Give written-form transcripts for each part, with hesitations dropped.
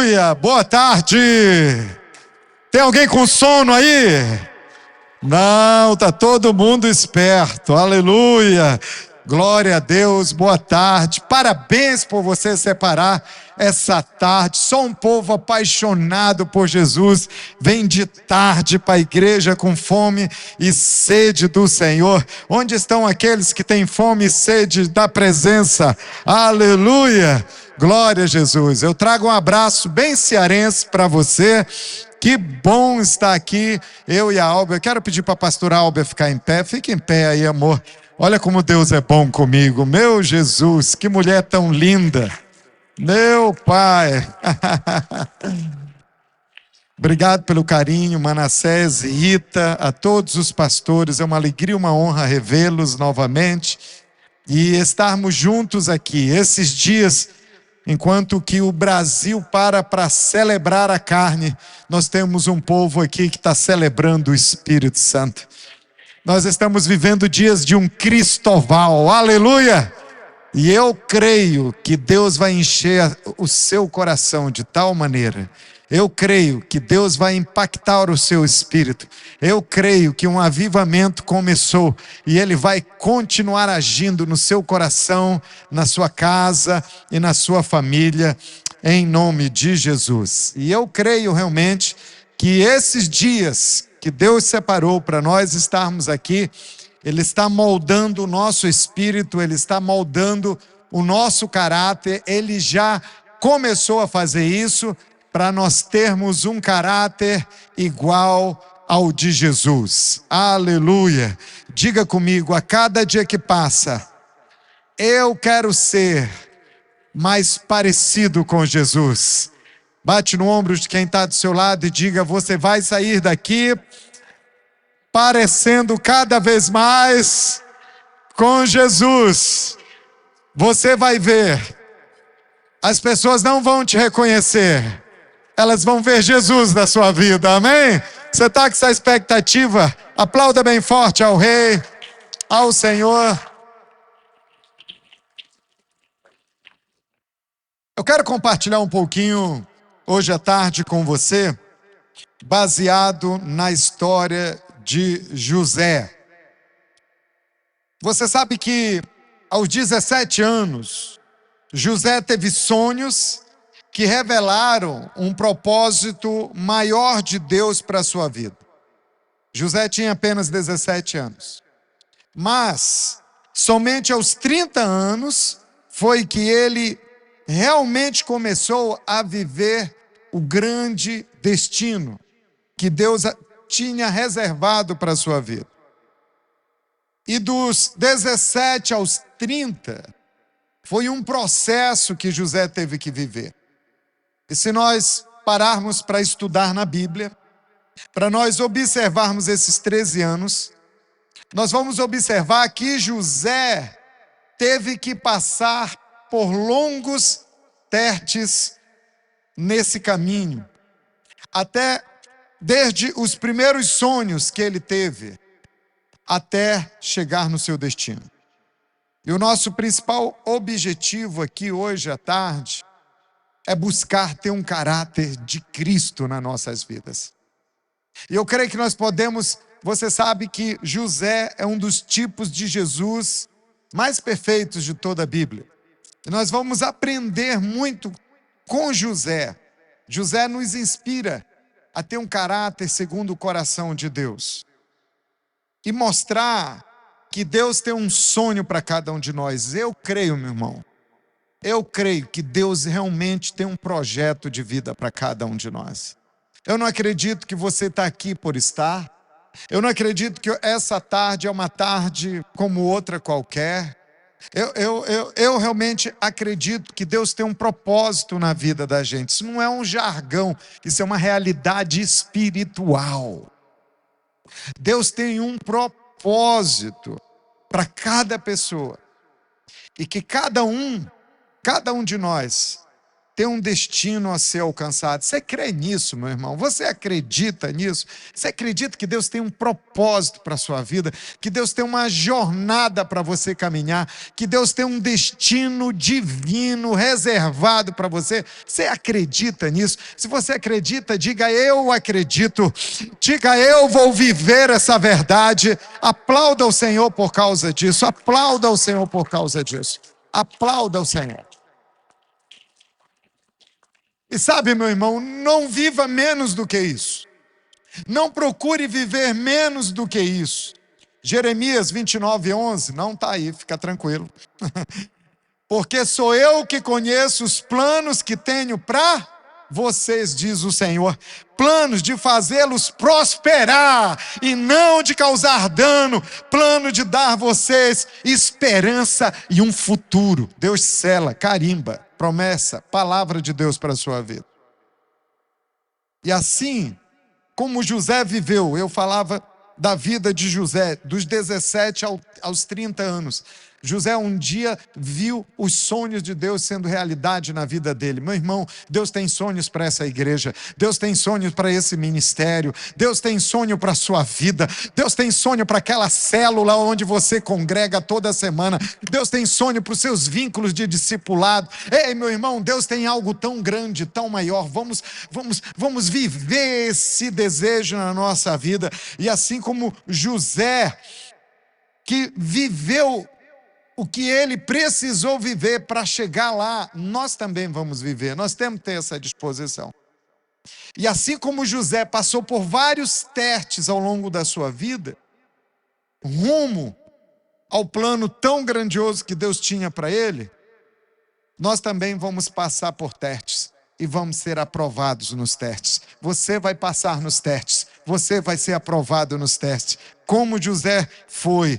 Aleluia, boa tarde. Tem alguém com sono aí? Não, tá todo mundo esperto. Aleluia. Glória a Deus, boa tarde. Parabéns por você separar essa tarde. Só um povo apaixonado por Jesus vem de tarde para a igreja com fome e sede do Senhor. Onde estão aqueles que têm fome e sede da presença? Aleluia. Glória a Jesus. Eu trago um abraço bem cearense para você. Que bom estar aqui, eu e a Alba. Eu quero pedir para a pastora Alba ficar em pé. Fique em pé aí, amor. Olha como Deus é bom comigo. Meu Jesus, que mulher tão linda. Meu Pai. Obrigado pelo carinho, Manassés e Rita, a todos os pastores. É uma alegria, uma honra revê-los novamente e estarmos juntos aqui. Esses dias, enquanto que o Brasil para celebrar a carne, nós temos um povo aqui que está celebrando o Espírito Santo. Nós estamos vivendo dias de um Cristoval, aleluia! E eu creio que Deus vai encher o seu coração de tal maneira. Eu creio que Deus vai impactar o seu espírito. Eu creio que um avivamento começou e ele vai continuar agindo no seu coração, na sua casa e na sua família, em nome de Jesus. E eu creio realmente que esses dias que Deus separou para nós estarmos aqui, Ele está moldando o nosso espírito, Ele está moldando o nosso caráter, Ele já começou a fazer isso para nós termos um caráter igual ao de Jesus. Aleluia! Diga comigo, a cada dia que passa, eu quero ser mais parecido com Jesus. Bate no ombro de quem está do seu lado e diga, você vai sair daqui parecendo cada vez mais com Jesus. Você vai ver, as pessoas não vão te reconhecer, elas vão ver Jesus na sua vida, amém? Você está com essa expectativa? Aplauda bem forte ao Rei, ao Senhor. Eu quero compartilhar um pouquinho hoje à tarde com você, baseado na história de José. Você sabe que aos 17 anos, José teve sonhos que revelaram um propósito maior de Deus para a sua vida. José tinha apenas 17 anos. Mas, somente aos 30 anos, foi que ele realmente começou a viver o grande destino que Deus tinha reservado para a sua vida. E dos 17 aos 30, foi um processo que José teve que viver. E se nós pararmos para estudar na Bíblia, para nós observarmos esses 13 anos, nós vamos observar que José teve que passar por longos testes nesse caminho, até desde os primeiros sonhos que ele teve, até chegar no seu destino. E o nosso principal objetivo aqui hoje à tarde é buscar ter um caráter de Cristo nas nossas vidas. E eu creio que nós podemos, você sabe que José é um dos tipos de Jesus mais perfeitos de toda a Bíblia. E nós vamos aprender muito com José. José nos inspira a ter um caráter segundo o coração de Deus. E mostrar que Deus tem um sonho para cada um de nós. Eu creio, meu irmão. Eu creio que Deus realmente tem um projeto de vida para cada um de nós. Eu não acredito que você está aqui por estar. Eu não acredito que essa tarde é uma tarde como outra qualquer. Eu realmente acredito que Deus tem um propósito na vida da gente. Isso não é um jargão, isso é uma realidade espiritual. Deus tem um propósito para cada pessoa. E que cada um de nós tem um destino a ser alcançado. Você crê nisso, meu irmão? Você acredita nisso? Você acredita que Deus tem um propósito para a sua vida? Que Deus tem uma jornada para você caminhar? Que Deus tem um destino divino reservado para você? Você acredita nisso? Se você acredita, diga: eu acredito. Diga: eu vou viver essa verdade. Aplauda o Senhor por causa disso. Aplauda o Senhor por causa disso. Aplauda o Senhor. E sabe, meu irmão, não viva menos do que isso. Não procure viver menos do que isso. Jeremias 29:11, não está aí, fica tranquilo. Porque sou eu que conheço os planos que tenho para vocês, diz o Senhor. Planos de fazê-los prosperar e não de causar dano. Plano de dar vocês esperança e um futuro. Deus sela, carimba, promessa, palavra de Deus para a sua vida. E assim como José viveu, eu falava da vida de José, dos 17 aos 30 anos. José um dia viu os sonhos de Deus sendo realidade na vida dele. Meu irmão, Deus tem sonhos para essa igreja. Deus tem sonhos para esse ministério. Deus tem sonho para a sua vida. Deus tem sonho para aquela célula onde você congrega toda semana. Deus tem sonho para os seus vínculos de discipulado. Ei, meu irmão, Deus tem algo tão grande, tão maior. Vamos viver esse desejo na nossa vida. E assim como José, que viveu o que ele precisou viver para chegar lá, nós também vamos viver. Nós temos que ter essa disposição. E assim como José passou por vários testes ao longo da sua vida, rumo ao plano tão grandioso que Deus tinha para ele, nós também vamos passar por testes e vamos ser aprovados nos testes. Você vai passar nos testes, você vai ser aprovado nos testes. Como José foi,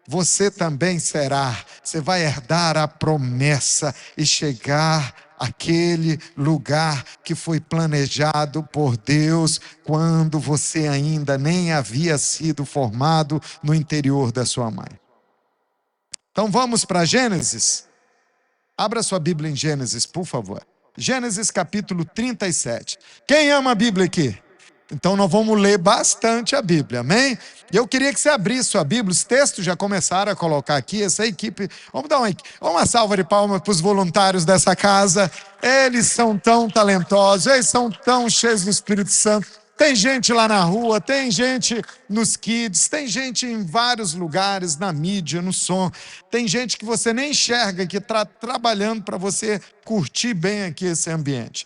você também será. Você vai herdar a promessa e chegar àquele lugar que foi planejado por Deus quando você ainda nem havia sido formado no interior da sua mãe. Então vamos para Gênesis. Abra sua Bíblia em Gênesis, por favor. Gênesis capítulo 37. Quem ama a Bíblia aqui? Então nós vamos ler bastante a Bíblia, amém? E eu queria que você abrisse sua Bíblia. Os textos já começaram a colocar aqui. Essa equipe, vamos dar uma salva de palmas para os voluntários dessa casa. Eles são tão talentosos, eles são tão cheios do Espírito Santo. Tem gente lá na rua, tem gente nos kids, tem gente em vários lugares, na mídia, no som. Tem gente que você nem enxerga, que está trabalhando para você curtir bem aqui esse ambiente.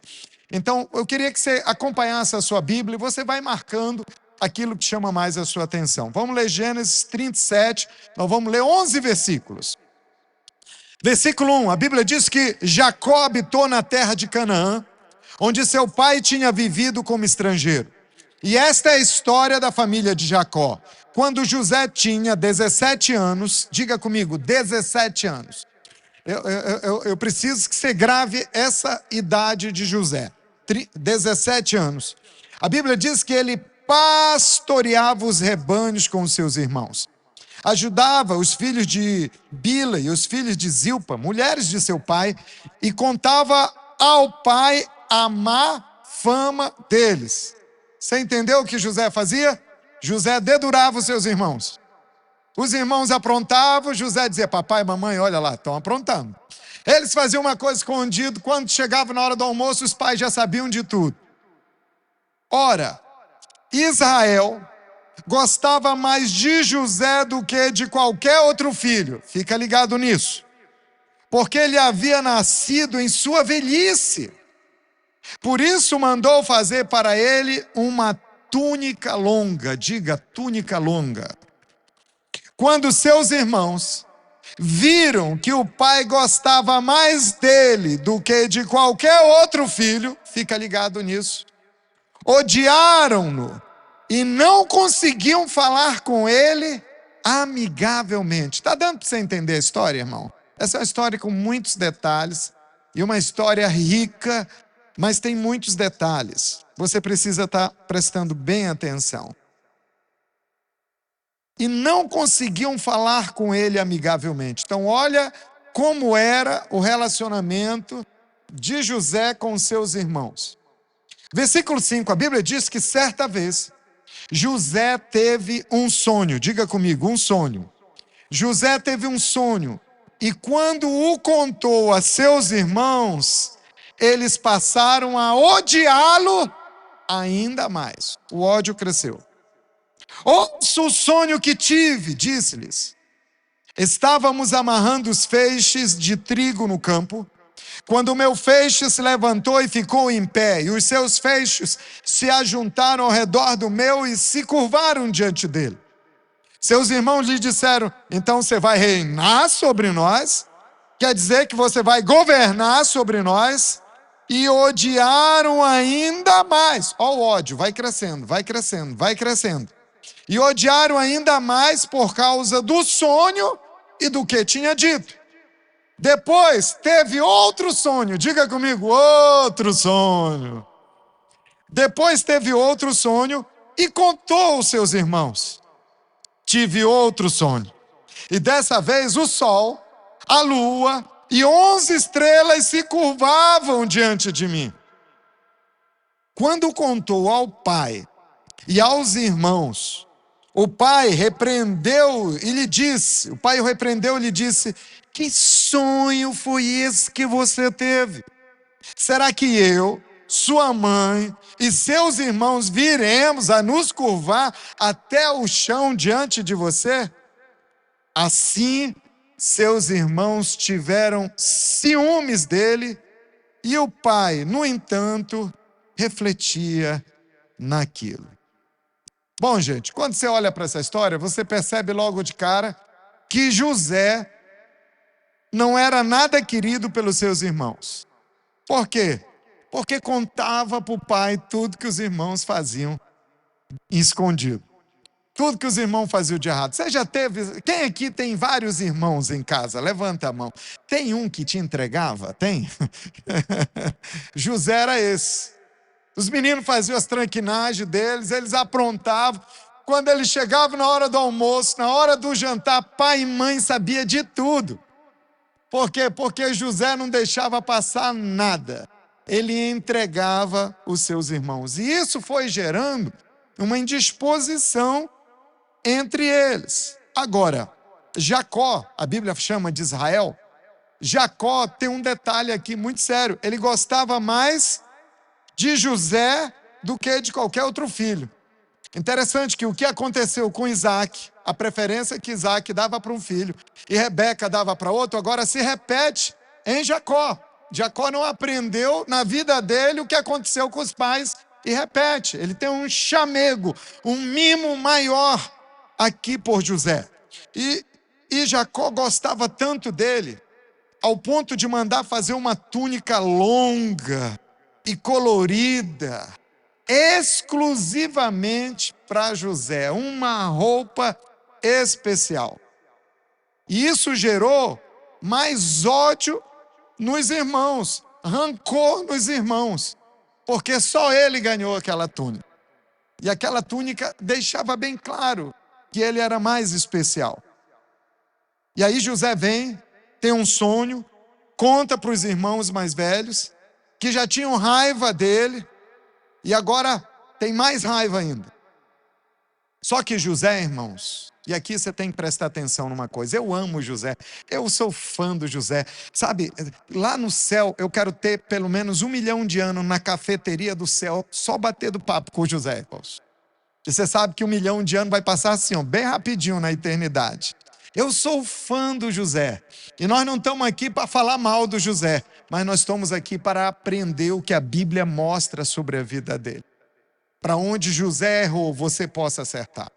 Então, eu queria que você acompanhasse a sua Bíblia e você vai marcando aquilo que chama mais a sua atenção. Vamos ler Gênesis 37, nós vamos ler 11 versículos. Versículo 1, a Bíblia diz que Jacó habitou na terra de Canaã, onde seu pai tinha vivido como estrangeiro. E esta é a história da família de Jacó. Quando José tinha 17 anos, diga comigo, 17 anos. Eu preciso que você grave essa idade de José, 17 anos. A Bíblia diz que ele pastoreava os rebanhos com os seus irmãos. Ajudava os filhos de Bila e os filhos de Zilpa, mulheres de seu pai, e contava ao pai a má fama deles. Você entendeu o que José fazia? José dedurava os seus irmãos. Os irmãos aprontavam, José dizia: papai e mamãe, olha lá, estão aprontando. Eles faziam uma coisa escondida, quando chegava na hora do almoço, os pais já sabiam de tudo. Ora, Israel gostava mais de José do que de qualquer outro filho. Fica ligado nisso. Porque ele havia nascido em sua velhice. Por isso mandou fazer para ele uma túnica longa. Diga, túnica longa. Quando seus irmãos viram que o pai gostava mais dele do que de qualquer outro filho, fica ligado nisso, odiaram-no e não conseguiam falar com ele amigavelmente. Está dando para você entender a história, irmão? Essa é uma história com muitos detalhes e uma história rica, mas tem muitos detalhes. Você precisa estar prestando bem atenção. E não conseguiam falar com ele amigavelmente. Então olha como era o relacionamento de José com seus irmãos. Versículo 5, a Bíblia diz que certa vez José teve um sonho. Diga comigo, um sonho. José teve um sonho e quando o contou a seus irmãos, eles passaram a odiá-lo ainda mais. O ódio cresceu. Ouça o sonho que tive, disse-lhes. Estávamos amarrando os feixes de trigo no campo, quando o meu feixe se levantou e ficou em pé, e os seus feixes se ajuntaram ao redor do meu e se curvaram diante dele. Seus irmãos lhe disseram, então você vai reinar sobre nós? Quer dizer que você vai governar sobre nós? E odiaram ainda mais. Olha o ódio, vai crescendo, vai crescendo, vai crescendo. E odiaram ainda mais por causa do sonho e do que tinha dito. Depois teve outro sonho, diga comigo, outro sonho. Depois teve outro sonho e contou aos seus irmãos. Tive outro sonho. E dessa vez o sol, a lua e 11 estrelas se curvavam diante de mim. Quando contou ao pai e aos irmãos, o pai repreendeu e lhe disse, que sonho foi esse que você teve? Será que eu, sua mãe e seus irmãos viremos a nos curvar até o chão diante de você? Assim, seus irmãos tiveram ciúmes dele e o pai, no entanto, refletia naquilo. Bom, gente, quando você olha para essa história, você percebe logo de cara que José não era nada querido pelos seus irmãos. Por quê? Porque contava para o pai tudo que os irmãos faziam escondido. Tudo que os irmãos faziam de errado. Você já teve... Quem aqui tem vários irmãos em casa? Levanta a mão. Tem um que te entregava? Tem? José era esse. Os meninos faziam as tranquinagens deles, eles aprontavam. Quando eles chegavam na hora do almoço, na hora do jantar, pai e mãe sabiam de tudo. Por quê? Porque José não deixava passar nada. Ele entregava os seus irmãos. E isso foi gerando uma indisposição entre eles. Agora, Jacó, a Bíblia chama de Israel, Jacó tem um detalhe aqui muito sério. Ele gostava mais de José do que de qualquer outro filho. Interessante que o que aconteceu com Isaac, a preferência que Isaac dava para um filho e Rebeca dava para outro, agora se repete em Jacó. Jacó não aprendeu na vida dele o que aconteceu com os pais e repete. Ele tem um chamego, um mimo maior aqui por José. E Jacó gostava tanto dele, ao ponto de mandar fazer uma túnica longa e colorida, exclusivamente para José, uma roupa especial. E isso gerou mais ódio nos irmãos, rancor nos irmãos, porque só ele ganhou aquela túnica. E aquela túnica deixava bem claro que ele era mais especial. E aí José vem, tem um sonho, conta para os irmãos mais velhos, que já tinham raiva dele, e agora tem mais raiva ainda. Só que José, irmãos, e aqui você tem que prestar atenção numa coisa, eu amo José, eu sou fã do José, sabe, lá no céu eu quero ter pelo menos 1 milhão de anos na cafeteria do céu, só batendo papo com o José, irmãos. E você sabe que 1 milhão de anos vai passar assim, ó, bem rapidinho na eternidade. Eu sou fã do José, e nós não estamos aqui para falar mal do José, mas nós estamos aqui para aprender o que a Bíblia mostra sobre a vida dele. Para onde José errou, você possa acertar.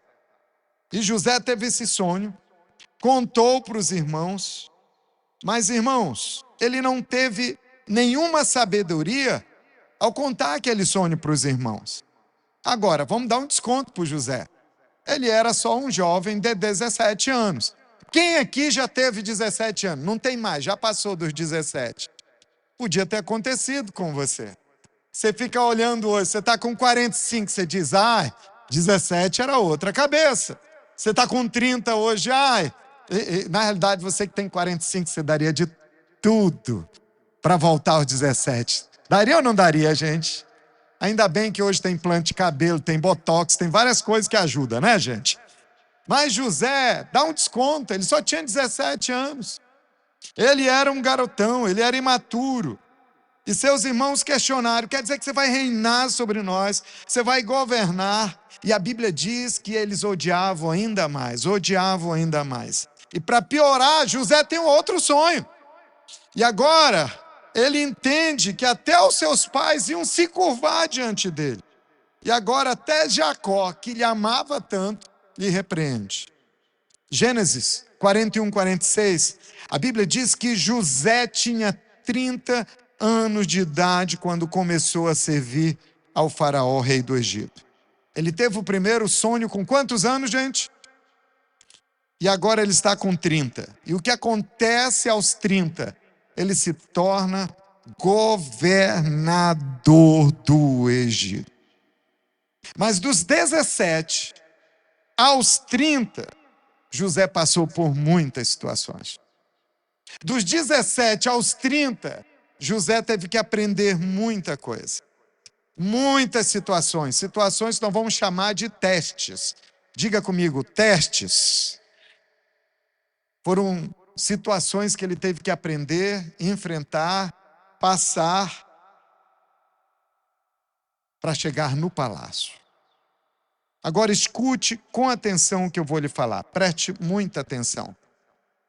E José teve esse sonho, contou para os irmãos, mas irmãos, ele não teve nenhuma sabedoria ao contar aquele sonho para os irmãos. Agora, vamos dar um desconto para o José. Ele era só um jovem de 17 anos. Quem aqui já teve 17 anos? Não tem mais, já passou dos 17. Podia ter acontecido com você. Você fica olhando hoje, você está com 45, você diz, 17 era outra cabeça. Você está com 30 hoje, na realidade você que tem 45, você daria de tudo para voltar aos 17. Daria ou não daria, gente? Ainda bem que hoje tem implante de cabelo, tem botox, tem várias coisas que ajudam, né, gente? Mas José, dá um desconto, ele só tinha 17 anos. Ele era um garotão, ele era imaturo. E seus irmãos questionaram, quer dizer que você vai reinar sobre nós, você vai governar. E a Bíblia diz que eles odiavam ainda mais, odiavam ainda mais. E para piorar, José tem um outro sonho. E agora, ele entende que até os seus pais iam se curvar diante dele. E agora até Jacó, que lhe amava tanto, lhe repreende. Gênesis 41, 46, a Bíblia diz que José tinha 30 anos de idade quando começou a servir ao faraó, rei do Egito. Ele teve o primeiro sonho com quantos anos, gente? E agora ele está com 30. E o que acontece aos 30? Ele se torna governador do Egito. Mas dos 17 aos 30, José passou por muitas situações. Dos 17 aos 30, José teve que aprender muita coisa. Muitas situações. Situações que nós vamos chamar de testes. Diga comigo, testes. Foram situações que ele teve que aprender, enfrentar, passar para chegar no palácio. Agora escute com atenção o que eu vou lhe falar. Preste muita atenção.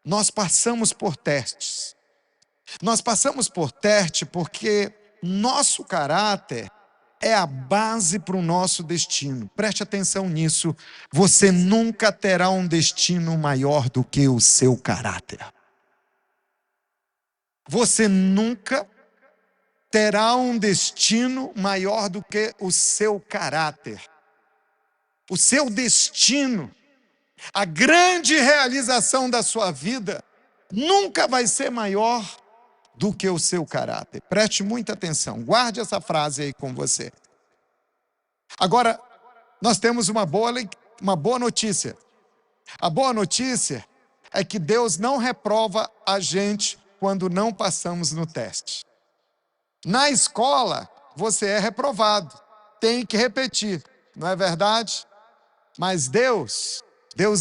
Nós passamos por testes. Nós passamos por teste porque nosso caráter é a base para o nosso destino. Preste atenção nisso. Você nunca terá um destino maior do que o seu caráter. Você nunca terá um destino maior do que o seu caráter. O seu destino, a grande realização da sua vida, nunca vai ser maior do que o seu caráter. Preste muita atenção, guarde essa frase aí com você. Agora, nós temos uma boa notícia. A boa notícia é que Deus não reprova a gente quando não passamos no teste. Na escola, você é reprovado, tem que repetir, não é verdade? Mas Deus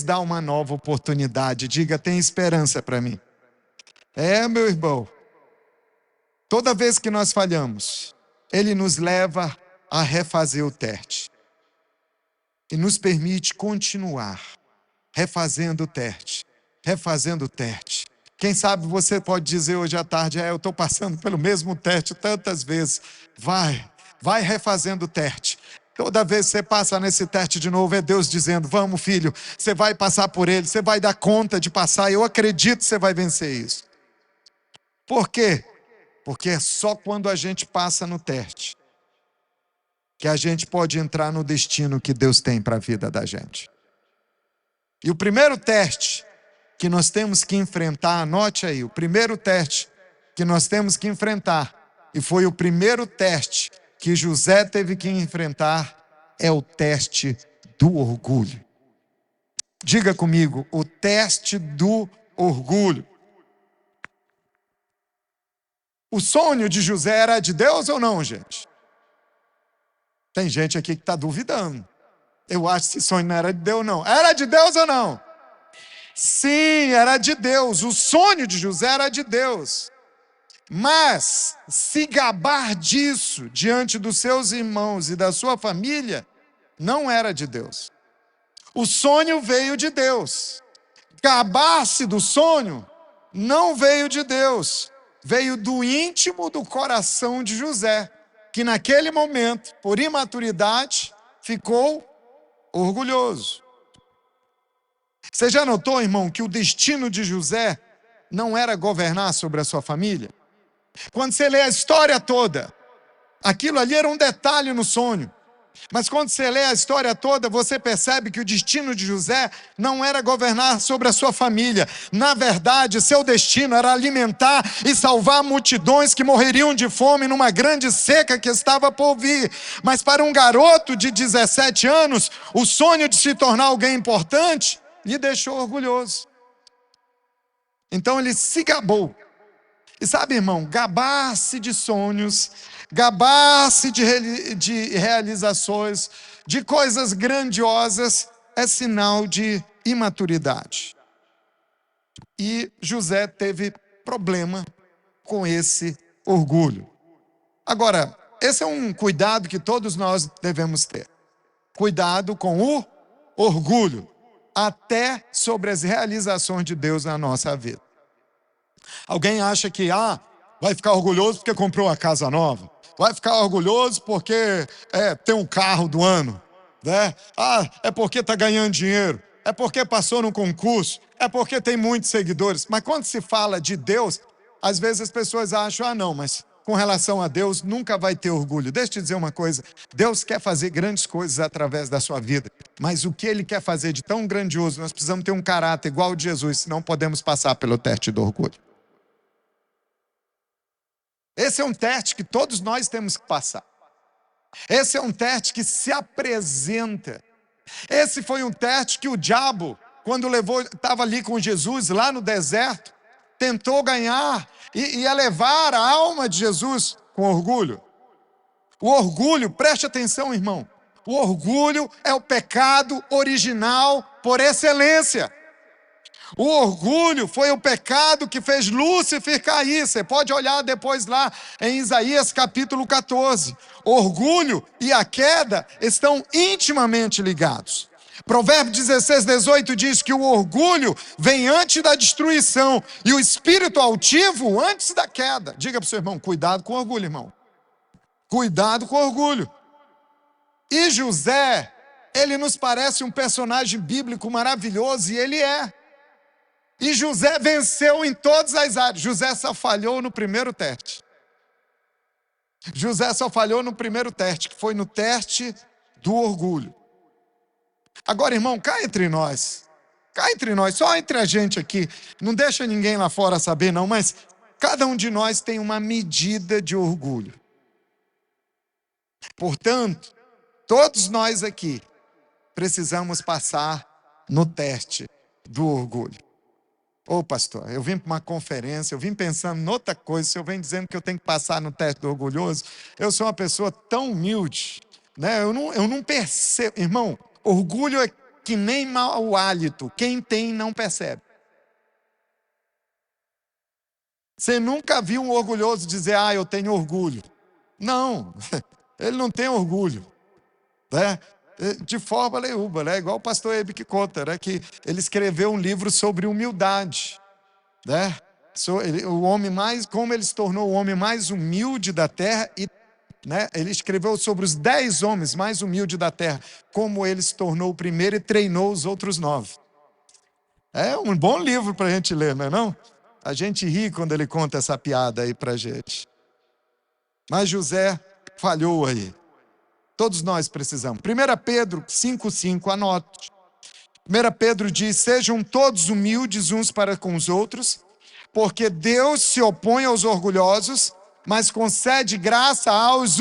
dá uma nova oportunidade. Diga, tem esperança para mim. Meu irmão, toda vez que nós falhamos, Ele nos leva a refazer o teste. E nos permite continuar refazendo o teste, refazendo o teste. Quem sabe você pode dizer hoje à tarde, eu estou passando pelo mesmo teste tantas vezes. Vai refazendo o teste. Toda vez que você passa nesse teste de novo, é Deus dizendo, vamos filho, você vai passar por ele, você vai dar conta de passar, eu acredito que você vai vencer isso. Por quê? Porque é só quando a gente passa no teste que a gente pode entrar no destino que Deus tem para a vida da gente. E o primeiro teste que nós temos que enfrentar, anote aí, o primeiro teste que nós temos que enfrentar, e foi o primeiro teste que José teve que enfrentar, é o teste do orgulho. Diga comigo, o teste do orgulho. O sonho de José era de Deus ou não, gente? Tem gente aqui que está duvidando. Eu acho que esse sonho não era de Deus, não. Era de Deus ou não? Sim, era de Deus. O sonho de José era de Deus. Mas se gabar disso diante dos seus irmãos e da sua família, não era de Deus. O sonho veio de Deus. Gabar-se do sonho não veio de Deus. Veio do íntimo do coração de José, que naquele momento, por imaturidade, ficou orgulhoso. Você já notou, irmão, que o destino de José não era governar sobre a sua família? Quando você lê a história toda, aquilo ali era um detalhe no sonho. Mas quando você lê a história toda, você percebe que o destino de José não era governar sobre a sua família. Na verdade, seu destino era alimentar e salvar multidões que morreriam de fome numa grande seca que estava por vir. Mas para um garoto de 17 anos, o sonho de se tornar alguém importante lhe deixou orgulhoso. Então ele se gabou. E sabe, irmão, gabar-se de sonhos, gabar-se de realizações, de coisas grandiosas, é sinal de imaturidade. E José teve problema com esse orgulho. Agora, esse é um cuidado que todos nós devemos ter. Cuidado com o orgulho, até sobre as realizações de Deus na nossa vida. Alguém acha que vai ficar orgulhoso porque comprou uma casa nova, vai ficar orgulhoso porque tem um carro do ano, né? É porque está ganhando dinheiro, é porque passou no concurso, é porque tem muitos seguidores. Mas quando se fala de Deus, às vezes as pessoas acham, não, mas com relação a Deus nunca vai ter orgulho. Deixa eu te dizer uma coisa, Deus quer fazer grandes coisas através da sua vida, mas o que Ele quer fazer de tão grandioso, nós precisamos ter um caráter igual ao de Jesus, senão podemos passar pelo teste do orgulho. Esse é um teste que todos nós temos que passar. Esse é um teste que se apresenta. Esse foi um teste que o diabo, quando estava ali com Jesus, lá no deserto, tentou ganhar e ia levar a alma de Jesus com orgulho. O orgulho, preste atenção, irmão, o orgulho é o pecado original por excelência. O orgulho foi o pecado que fez Lúcifer cair. Você pode olhar depois lá em Isaías capítulo 14. Orgulho e a queda estão intimamente ligados. Provérbios 16, 18 diz que o orgulho vem antes da destruição e o espírito altivo antes da queda. Diga para o seu irmão, cuidado com o orgulho, irmão. Cuidado com o orgulho. E José, ele nos parece um personagem bíblico maravilhoso, e ele é. E José venceu em todas as áreas. José só falhou no primeiro teste. José só falhou no primeiro teste, que foi no teste do orgulho. Agora, irmão, cá entre nós, só entre a gente aqui, não deixa ninguém lá fora saber não, mas cada um de nós tem uma medida de orgulho. Portanto, todos nós aqui precisamos passar no teste do orgulho. Pastor, eu vim para uma conferência, eu vim pensando em outra coisa, se eu venho dizendo que eu tenho que passar no teste do orgulhoso, eu sou uma pessoa tão humilde, né? Eu não percebo. Irmão, orgulho é que nem mau hálito, quem tem não percebe. Você nunca viu um orgulhoso dizer, eu tenho orgulho. Não, ele não tem orgulho, né? De forma nenhuma, né? Igual o pastor Hebe que conta, né? Que ele escreveu um livro sobre humildade, né? Como ele se tornou o homem mais humilde da terra, e, né? Ele escreveu sobre os 10 homens mais humildes da terra, como ele se tornou o primeiro e treinou os outros 9. É um bom livro para a gente ler, não é não? A gente ri quando ele conta essa piada aí para a gente. Mas José falhou aí. Todos nós precisamos. 1 Pedro 5,5, anote. 1 Pedro diz, sejam todos humildes uns para com os outros, porque Deus se opõe aos orgulhosos, mas concede graça aos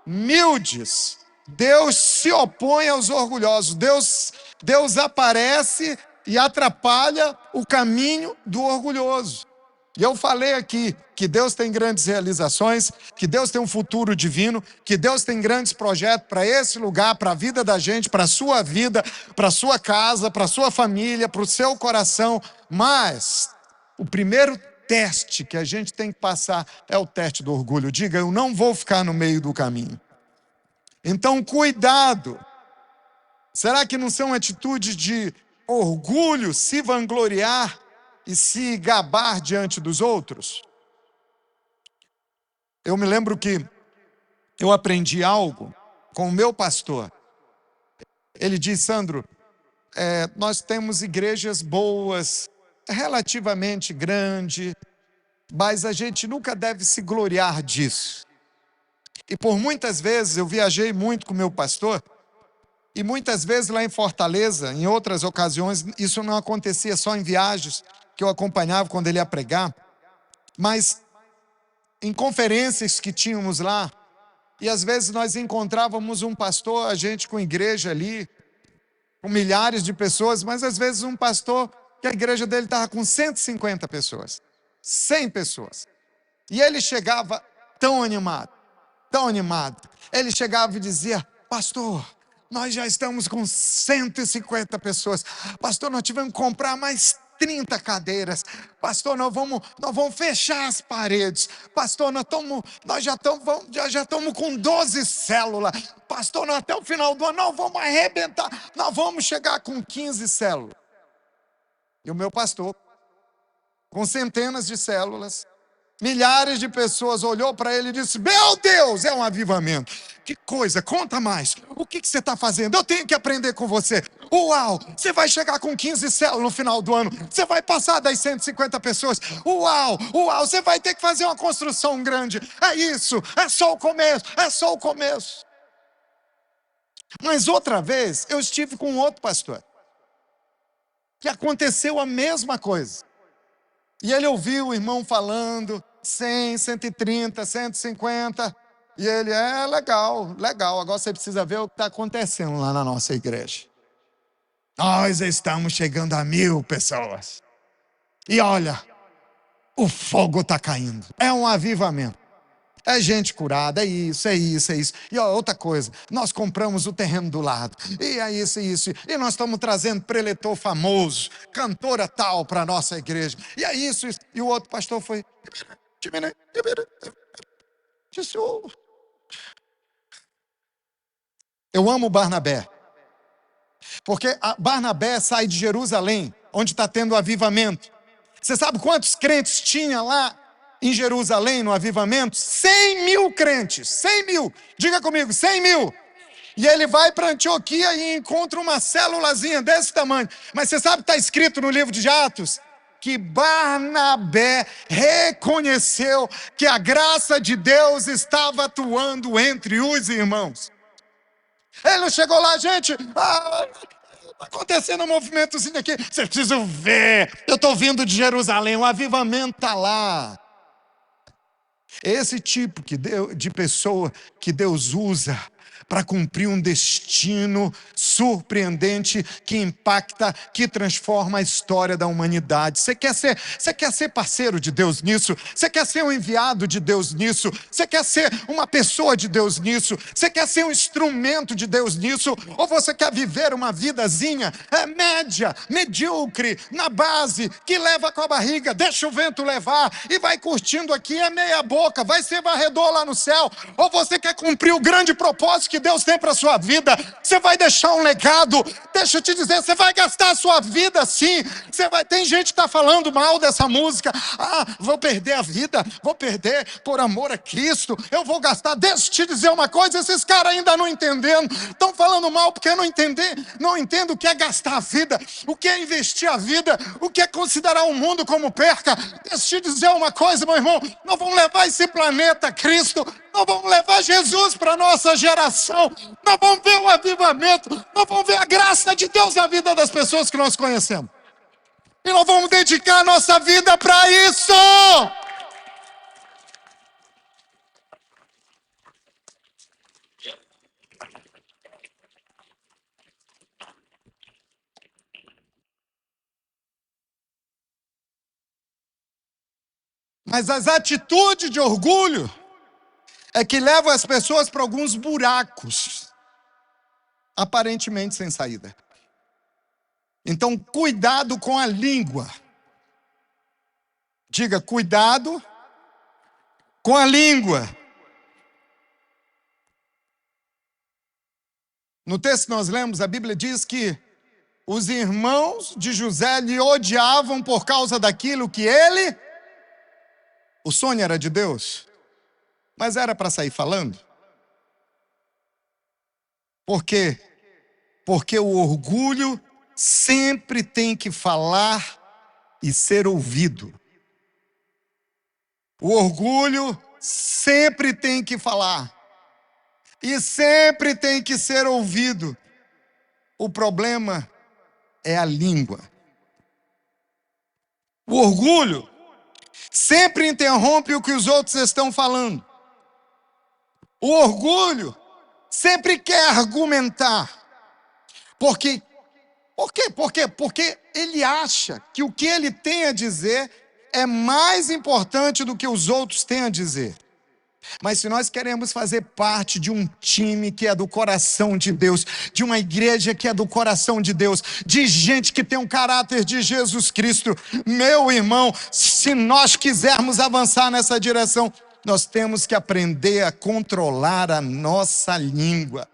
humildes. Deus se opõe aos orgulhosos. Deus aparece e atrapalha o caminho do orgulhoso. E eu falei aqui que Deus tem grandes realizações, que Deus tem um futuro divino, que Deus tem grandes projetos para esse lugar, para a vida da gente, para a sua vida, para a sua casa, para a sua família, para o seu coração. Mas o primeiro teste que a gente tem que passar é o teste do orgulho. Diga, eu não vou ficar no meio do caminho. Então, cuidado. Será que não são atitudes de orgulho, se vangloriar e se gabar diante dos outros? Eu me lembro que eu aprendi algo com o meu pastor. Ele disse, Sandro, nós temos igrejas boas, relativamente grande, mas a gente nunca deve se gloriar disso. E por muitas vezes, eu viajei muito com o meu pastor, e muitas vezes lá em Fortaleza, em outras ocasiões, isso não acontecia só em viagens, que eu acompanhava quando ele ia pregar, mas em conferências que tínhamos lá, e às vezes nós encontrávamos um pastor, a gente com igreja ali, com milhares de pessoas, mas às vezes um pastor que a igreja dele estava com 150 pessoas. 100 pessoas. E ele chegava tão animado, tão animado. Ele chegava e dizia: pastor, nós já estamos com 150 pessoas. Pastor, nós tivemos que comprar mais 30 cadeiras. Pastor, nós vamos fechar as paredes. Pastor, nós já estamos com 12 células. Pastor, nós, até o final do ano nós vamos arrebentar. Nós vamos chegar com 15 células. E o meu pastor, com centenas de células, milhares de pessoas, olhou para ele e disse: meu Deus, é um avivamento. Que coisa, conta mais. O que você está fazendo? Eu tenho que aprender com você. Uau, você vai chegar com 15 células no final do ano. Você vai passar das 150 pessoas. Uau, você vai ter que fazer uma construção grande. É isso, é só o começo, é só o começo. Mas outra vez, eu estive com outro pastor, que aconteceu a mesma coisa. E ele ouviu o irmão falando 100, 130, 150. E ele: legal. Agora você precisa ver o que está acontecendo lá na nossa igreja. Nós estamos chegando a 1000 pessoas. E olha, o fogo está caindo. É um avivamento. É gente curada, é isso. E outra coisa, nós compramos o terreno do lado. E é isso. E nós estamos trazendo preletor famoso, cantora tal para a nossa igreja. E é isso. E o outro pastor foi: disse: eu amo Barnabé. Porque Barnabé sai de Jerusalém, onde está tendo o avivamento. Você sabe quantos crentes tinha lá em Jerusalém no avivamento? 100 mil crentes, 100 mil. Diga comigo, 100 mil. E ele vai para Antioquia e encontra uma célulazinha desse tamanho. Mas você sabe o que está escrito no livro de Atos? Que Barnabé reconheceu que a graça de Deus estava atuando entre os irmãos. Ele não chegou lá: gente, está acontecendo um movimentozinho aqui, vocês precisam ver, eu estou vindo de Jerusalém, o avivamento está lá. Esse tipo de pessoa que Deus usa para cumprir um destino surpreendente que impacta, que transforma a história da humanidade. Você quer ser parceiro de Deus nisso? Você quer ser um enviado de Deus nisso? Você quer ser uma pessoa de Deus nisso? Você quer ser um instrumento de Deus nisso? Ou você quer viver uma vidazinha média, medíocre, na base, que leva com a barriga, deixa o vento levar e vai curtindo aqui, meia boca, vai ser varredor lá no céu? Ou você quer cumprir o grande propósito que Deus tem para a sua vida? Você vai deixar um legado. Deixa eu te dizer, você vai gastar a sua vida sim. Tem gente que está falando mal dessa música. Vou perder a vida, vou perder por amor a Cristo, eu vou gastar. Deixa eu te dizer uma coisa, esses caras ainda não entendendo, estão falando mal porque não entendem o que é gastar a vida, o que é investir a vida, o que é considerar o mundo como perca. Deixa eu te dizer uma coisa, meu irmão, nós vamos levar esse planeta a Cristo, nós vamos levar Jesus para a nossa geração, nós vamos ver o avivamento, nós vamos ver a graça de Deus na vida das pessoas que nós conhecemos. E nós vamos dedicar a nossa vida para isso. Mas as atitudes de orgulho é que levam as pessoas para alguns buracos, aparentemente sem saída. Então, cuidado com a língua. Diga: cuidado com a língua. No texto que nós lemos, a Bíblia diz que os irmãos de José lhe odiavam por causa daquilo que ele... O sonho era de Deus, mas era para sair falando. Por quê? Porque o orgulho sempre tem que falar e ser ouvido. O orgulho sempre tem que falar e sempre tem que ser ouvido. O problema é a língua. O orgulho sempre interrompe o que os outros estão falando. O orgulho sempre quer argumentar. Por quê? Porque ele acha que o que ele tem a dizer é mais importante do que os outros têm a dizer. Mas se nós queremos fazer parte de um time que é do coração de Deus, de uma igreja que é do coração de Deus, de gente que tem um caráter de Jesus Cristo, meu irmão, se nós quisermos avançar nessa direção, nós temos que aprender a controlar a nossa língua.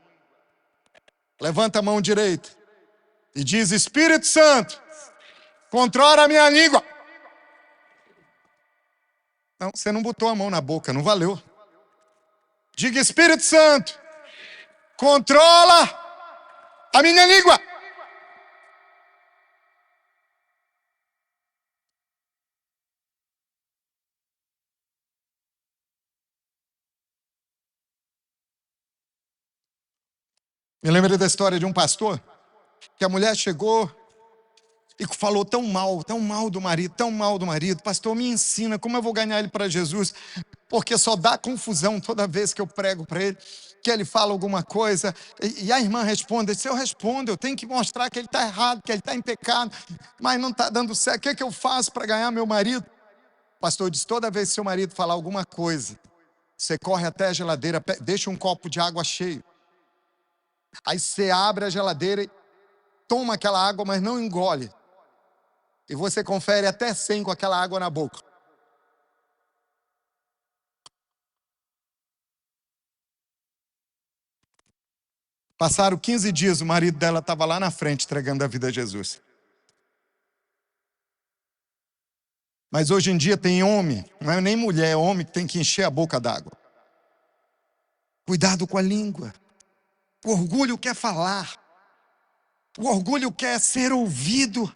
Levanta a mão direita e diz: Espírito Santo, controla a minha língua. Não, você não botou a mão na boca, não valeu. Diga: Espírito Santo, controla a minha língua. Me lembrei da história de um pastor, que a mulher chegou e falou tão mal do marido, tão mal do marido. Pastor, me ensina como eu vou ganhar ele para Jesus, porque só dá confusão toda vez que eu prego para ele, que ele fala alguma coisa, e a irmã responde: se eu respondo, eu tenho que mostrar que ele está errado, que ele está em pecado, mas não está dando certo, o que eu faço para ganhar meu marido? O pastor disse: toda vez que seu marido falar alguma coisa, você corre até a geladeira, deixa um copo de água cheio, aí você abre a geladeira e toma aquela água, mas não engole, e você confere até 100 com aquela água na boca. Passaram 15 dias, o marido dela estava lá na frente entregando a vida a Jesus. Mas hoje em dia tem homem, não é nem mulher, é homem que tem que encher a boca d'água. Cuidado com a língua. O orgulho quer falar. O orgulho quer ser ouvido.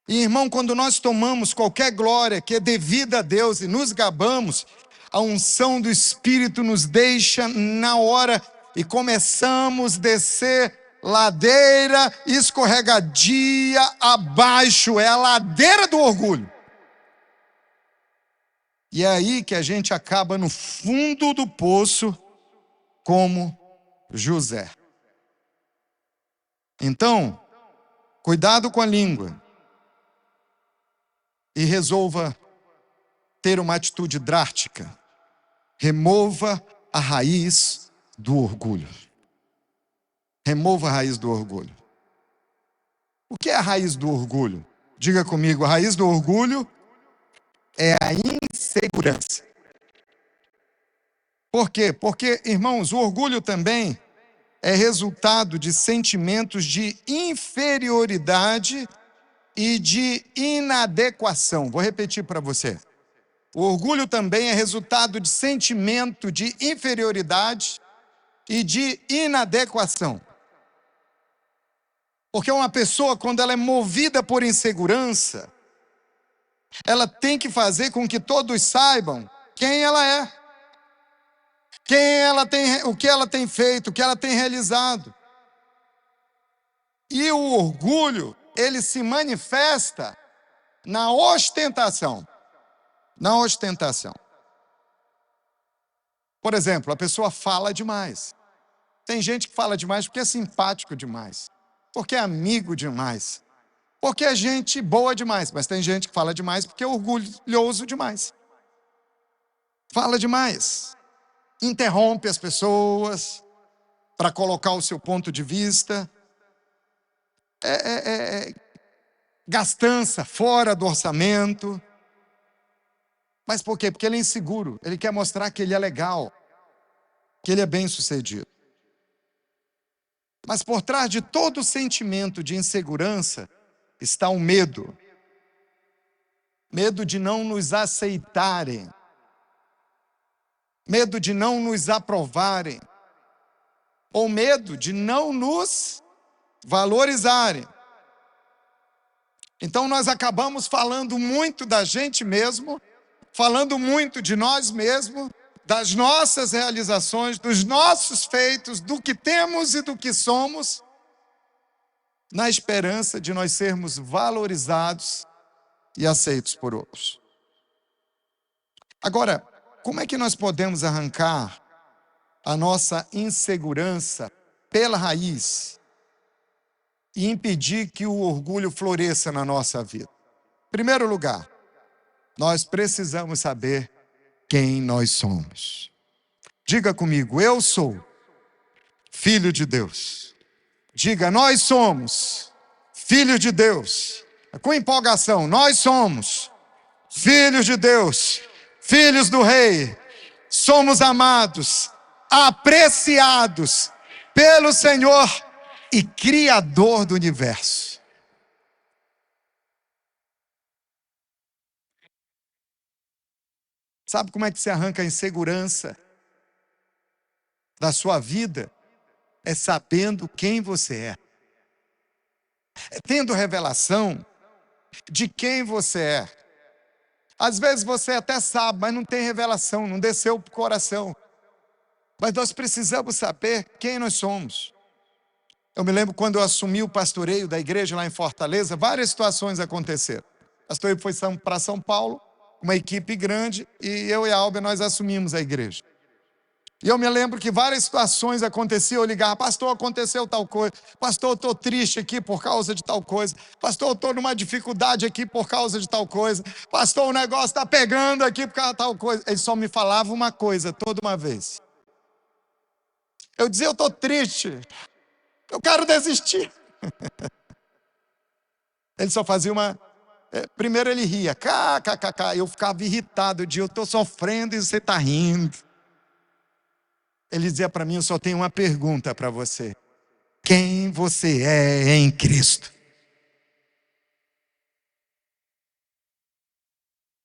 E, irmão, quando nós tomamos qualquer glória que é devida a Deus e nos gabamos, a unção do Espírito nos deixa na hora e começamos a descer ladeira escorregadia abaixo. É a ladeira do orgulho. E é aí que a gente acaba no fundo do poço, como José. Então, cuidado com a língua e resolva ter uma atitude drástica. Remova a raiz do orgulho. Remova a raiz do orgulho. O que é a raiz do orgulho? Diga comigo: a raiz do orgulho é a insegurança. Por quê? Porque, irmãos, o orgulho também é resultado de sentimentos de inferioridade e de inadequação. Vou repetir para você. O orgulho também é resultado de sentimento de inferioridade e de inadequação. Porque uma pessoa, quando ela é movida por insegurança, ela tem que fazer com que todos saibam quem ela é, o que ela tem feito, o que ela tem realizado. E o orgulho, ele se manifesta na ostentação. Na ostentação. Por exemplo, a pessoa fala demais. Tem gente que fala demais porque é simpático demais, porque é amigo demais, porque é gente boa demais. Mas tem gente que fala demais porque é orgulhoso demais. Fala demais. Interrompe as pessoas para colocar o seu ponto de vista. Gastança fora do orçamento. Mas por quê? Porque ele é inseguro. Ele quer mostrar que ele é legal, que ele é bem-sucedido. Mas por trás de todo sentimento de insegurança está o medo. Medo de não nos aceitarem. Medo de não nos aprovarem. Ou medo de não nos valorizarem. Então nós acabamos falando muito da gente mesmo, falando muito de nós mesmos, das nossas realizações, dos nossos feitos, do que temos e do que somos, na esperança de nós sermos valorizados e aceitos por outros. Agora, como é que nós podemos arrancar a nossa insegurança pela raiz e impedir que o orgulho floresça na nossa vida? Primeiro lugar, nós precisamos saber quem nós somos. Diga comigo, eu sou filho de Deus. Diga, nós somos filho de Deus. Com empolgação, nós somos filhos de Deus, filhos do Rei. Somos amados, apreciados pelo Senhor e Criador do universo. Sabe como é que se arranca a insegurança da sua vida? É sabendo quem você é. É tendo revelação de quem você é. Às vezes você até sabe, mas não tem revelação, não desceu para o coração. Mas nós precisamos saber quem nós somos. Eu me lembro quando eu assumi o pastoreio da igreja lá em Fortaleza, várias situações aconteceram. O pastoreio foi para São Paulo, uma equipe grande, e eu e a Alba, nós assumimos a igreja. E eu me lembro que várias situações aconteciam, eu ligava, pastor, aconteceu tal coisa, pastor, eu estou triste aqui por causa de tal coisa, pastor, eu estou numa dificuldade aqui por causa de tal coisa, pastor, o negócio está pegando aqui por causa de tal coisa. Ele só me falava uma coisa toda uma vez. Eu dizia, eu estou triste, eu quero desistir. Ele só fazia uma... Primeiro ele ria, kkkk, eu ficava irritado, eu estou sofrendo e você está rindo. Ele dizia para mim, eu só tenho uma pergunta para você. Quem você é em Cristo?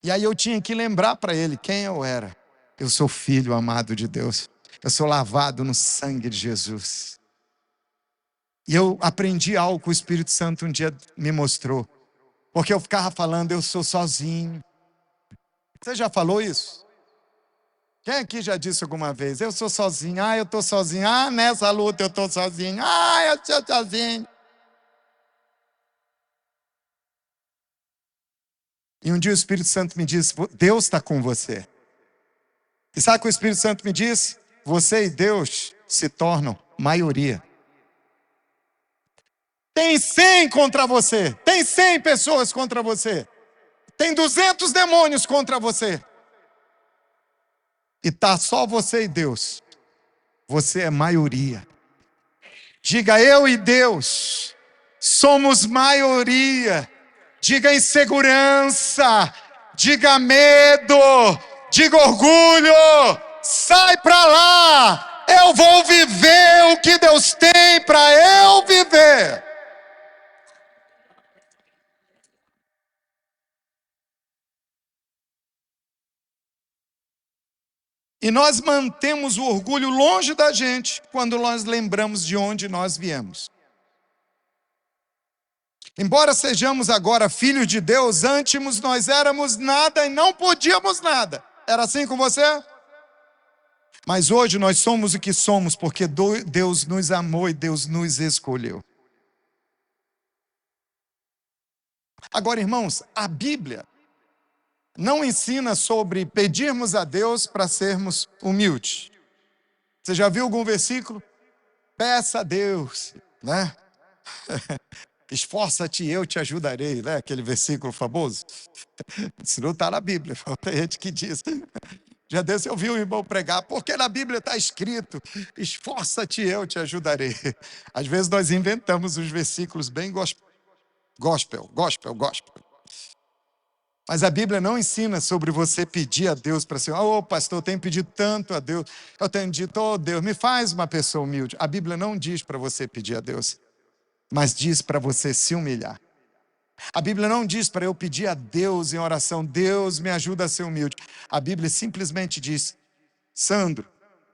E aí eu tinha que lembrar para ele quem eu era. Eu sou filho amado de Deus. Eu sou lavado no sangue de Jesus. E eu aprendi algo que o Espírito Santo um dia me mostrou. Porque eu ficava falando, eu sou sozinho. Você já falou isso? Quem aqui já disse alguma vez? Eu sou sozinho, eu estou sozinho. Nessa luta eu estou sozinho. Eu estou sozinho. E um dia o Espírito Santo me disse, Deus está com você. E sabe o que o Espírito Santo me disse? Você e Deus se tornam maioria. Tem 100 contra você. Tem 100 pessoas contra você. Tem 200 demônios contra você. E tá só você e Deus. Você é maioria. Diga, eu e Deus somos maioria. Diga insegurança. Diga medo. Diga orgulho. Sai pra lá. Eu vou viver o que Deus tem para eu viver. E nós mantemos o orgulho longe da gente quando nós lembramos de onde nós viemos. Embora sejamos agora filhos de Deus, antes nós éramos nada e não podíamos nada. Era assim com você? Mas hoje nós somos o que somos porque Deus nos amou e Deus nos escolheu. Agora, irmãos, a Bíblia não ensina sobre pedirmos a Deus para sermos humildes. Você já viu algum versículo? Peça a Deus, né? Esforça-te e eu te ajudarei, né? Aquele versículo famoso. Isso não está na Bíblia, tem gente que diz. Já desse eu vi um irmão pregar, porque na Bíblia está escrito, esforça-te e eu te ajudarei. Às vezes nós inventamos uns versículos bem gospel. Mas a Bíblia não ensina sobre você pedir a Deus para ser, pastor, eu tenho pedido tanto a Deus, eu tenho dito, Deus, me faz uma pessoa humilde. A Bíblia não diz para você pedir a Deus, mas diz para você se humilhar. A Bíblia não diz para eu pedir a Deus em oração, Deus me ajuda a ser humilde. A Bíblia simplesmente diz, Sandro,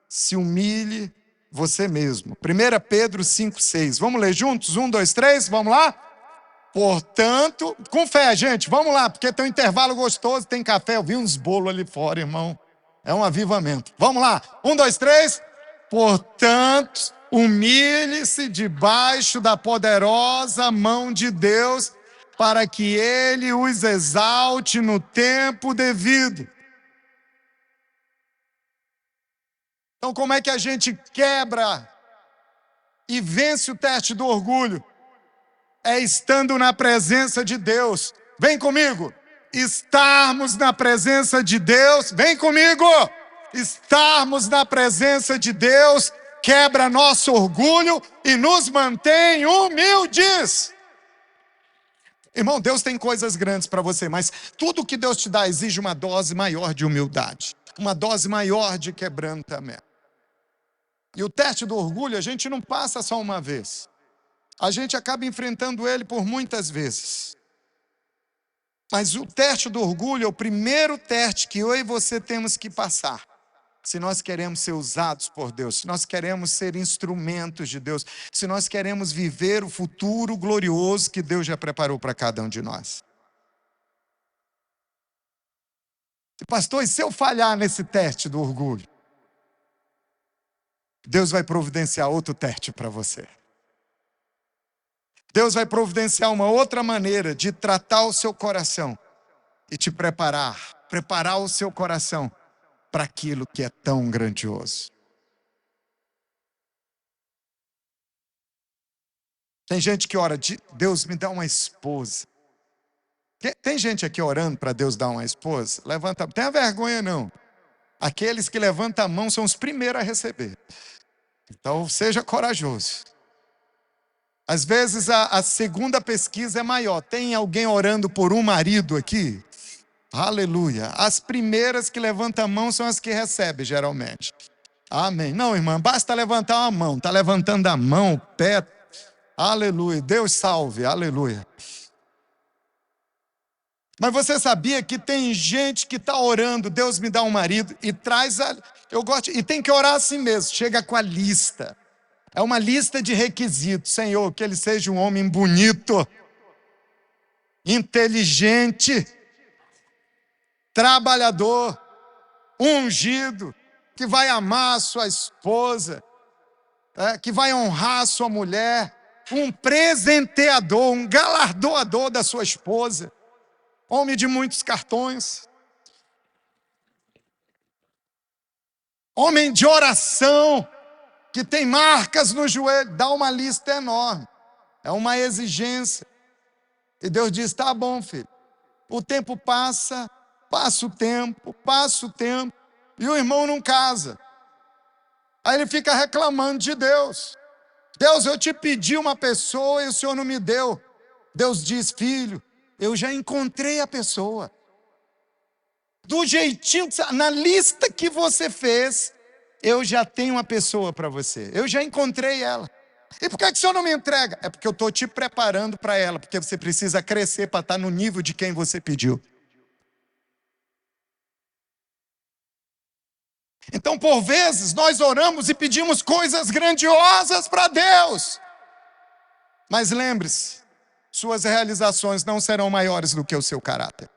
se humilhe você mesmo. 1 Pedro 5,6. Vamos ler juntos? 1, 2, 3, vamos lá? Portanto, com fé, gente, vamos lá, porque tem um intervalo gostoso, tem café, eu vi uns bolos ali fora, irmão. É um avivamento. Vamos lá, 1, 2, 3. Portanto, humilhe-se debaixo da poderosa mão de Deus, para que Ele os exalte no tempo devido. Então, como é que a gente quebra e vence o teste do orgulho? É estando na presença de Deus, Vem comigo. Estarmos na presença de Deus, vem comigo. Estarmos na presença de Deus quebra nosso orgulho e nos mantém humildes. Irmão, Deus tem coisas grandes para você, mas tudo que Deus te dá exige uma dose maior de humildade, uma dose maior de quebrantamento. E o teste do orgulho a gente não passa só uma vez. A gente acaba enfrentando ele por muitas vezes. Mas o teste do orgulho é o primeiro teste que eu e você temos que passar. Se nós queremos ser usados por Deus, se nós queremos ser instrumentos de Deus, se nós queremos viver o futuro glorioso que Deus já preparou para cada um de nós. Pastor, e se eu falhar nesse teste do orgulho? Deus vai providenciar outro teste para você. Deus vai providenciar uma outra maneira de tratar o seu coração e te preparar o seu coração para aquilo que é tão grandioso. Tem gente que ora, Deus me dá uma esposa. Tem gente aqui orando para Deus dar uma esposa? Levanta, não tenha vergonha não. Aqueles que levantam a mão são os primeiros a receber. Então seja corajoso. Às vezes a segunda pesquisa é maior. Tem alguém orando por um marido aqui? Aleluia. As primeiras que levantam a mão são as que recebem, geralmente. Amém. Não, irmã, basta levantar uma mão. Está levantando a mão, o pé. Aleluia. Deus salve. Aleluia. Mas você sabia que tem gente que está orando, Deus me dá um marido, e traz e tem que orar assim mesmo, chega com a lista. É uma lista de requisitos. Senhor, que ele seja um homem bonito, inteligente, trabalhador, ungido, que vai amar a sua esposa, que vai honrar a sua mulher, um presenteador, um galardoador da sua esposa, homem de muitos cartões, homem de oração, que tem marcas no joelho. Dá uma lista enorme, é uma exigência. E Deus diz, tá bom, filho, o tempo passa o tempo, e o irmão não casa. Aí ele fica reclamando de Deus. Deus, eu te pedi uma pessoa e o Senhor não me deu. Deus diz, filho, eu já encontrei a pessoa. Do jeitinho, na lista que você fez, eu já tenho uma pessoa para você. Eu já encontrei ela. E por que o Senhor não me entrega? É porque eu estou te preparando para ela, porque você precisa crescer para estar no nível de quem você pediu. Então, por vezes, nós oramos e pedimos coisas grandiosas para Deus. Mas lembre-se, suas realizações não serão maiores do que o seu caráter.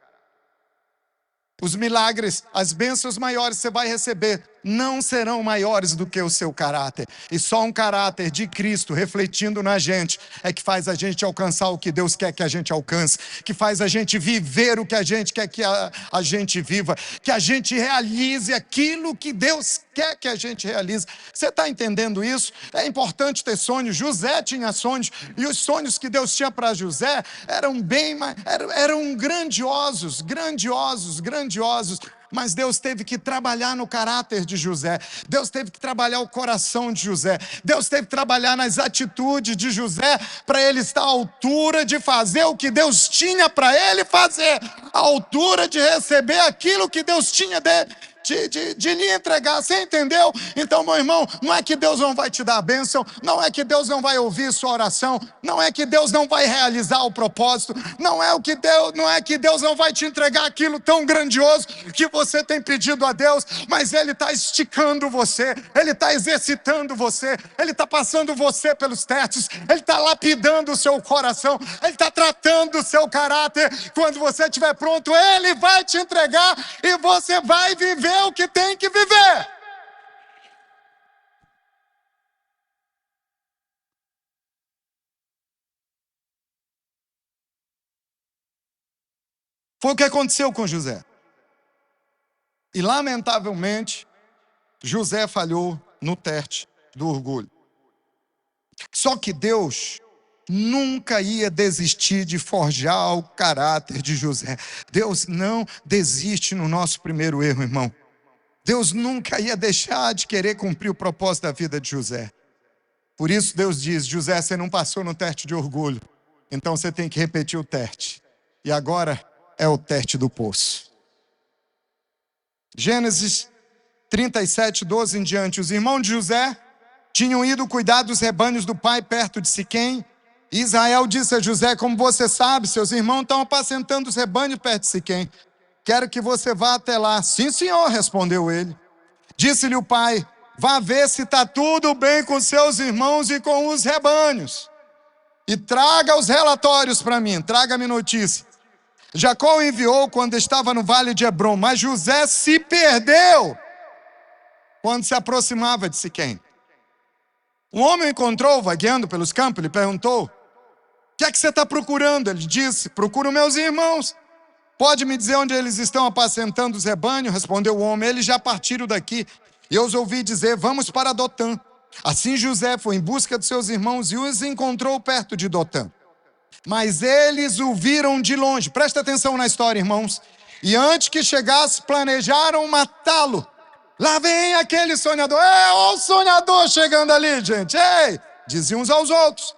Os milagres, as bênçãos maiores que você vai receber não serão maiores do que o seu caráter. E só um caráter de Cristo refletindo na gente é que faz a gente alcançar o que Deus quer que a gente alcance, que faz a gente viver o que a gente quer que a gente viva, que a gente realize aquilo que Deus quer que a gente realize. Você está entendendo isso? É importante ter sonhos. José tinha sonhos, e os sonhos que Deus tinha para José eram grandiosos, mas Deus teve que trabalhar no caráter de José, Deus teve que trabalhar o coração de José, Deus teve que trabalhar nas atitudes de José, para ele estar à altura de fazer o que Deus tinha para ele fazer, à altura de receber aquilo que Deus tinha de lhe entregar. Você entendeu? Então, meu irmão, não é que Deus não vai te dar a bênção, não é que Deus não vai ouvir sua oração, não é que Deus não vai realizar o propósito, não é que Deus não vai te entregar aquilo tão grandioso que você tem pedido a Deus, mas Ele está esticando você, Ele está exercitando você, Ele está passando você pelos testes, Ele está lapidando o seu coração, Ele está tratando o seu caráter. Quando você estiver pronto, Ele vai te entregar e você vai viver o que tem que viver. Foi o que aconteceu com José. E lamentavelmente, José falhou no teste do orgulho. Só que Deus nunca ia desistir de forjar o caráter de José. Deus não desiste no nosso primeiro erro, irmão. Deus nunca ia deixar de querer cumprir o propósito da vida de José. Por isso Deus diz: José, você não passou no teste de orgulho, então você tem que repetir o teste. E agora é o teste do poço. Gênesis 37, 12 em diante. Os irmãos de José tinham ido cuidar dos rebanhos do pai perto de Siquém. E Israel disse a José: como você sabe, seus irmãos estão apacentando os rebanhos perto de Siquém. Quero que você vá até lá. Sim, senhor, respondeu ele. Disse-lhe o pai: vá ver se está tudo bem com seus irmãos e com os rebanhos. E traga os relatórios para mim, traga-me notícia. Jacó o enviou quando estava no vale de Hebrom, mas José se perdeu quando se aproximava de Siquém. Um homem o encontrou vagueando pelos campos, lhe perguntou: o que é que você está procurando? Ele disse: procuro meus irmãos. Pode me dizer onde eles estão apacentando os rebanhos? Respondeu o homem: eles já partiram daqui. E eu os ouvi dizer: vamos para Dotã. Assim José foi em busca de seus irmãos e os encontrou perto de Dotã. Mas eles o viram de longe. Presta atenção na história, irmãos. E antes que chegasse, planejaram matá-lo. Lá vem aquele sonhador. Olha o sonhador chegando ali, gente. Ei! Diziam uns aos outros.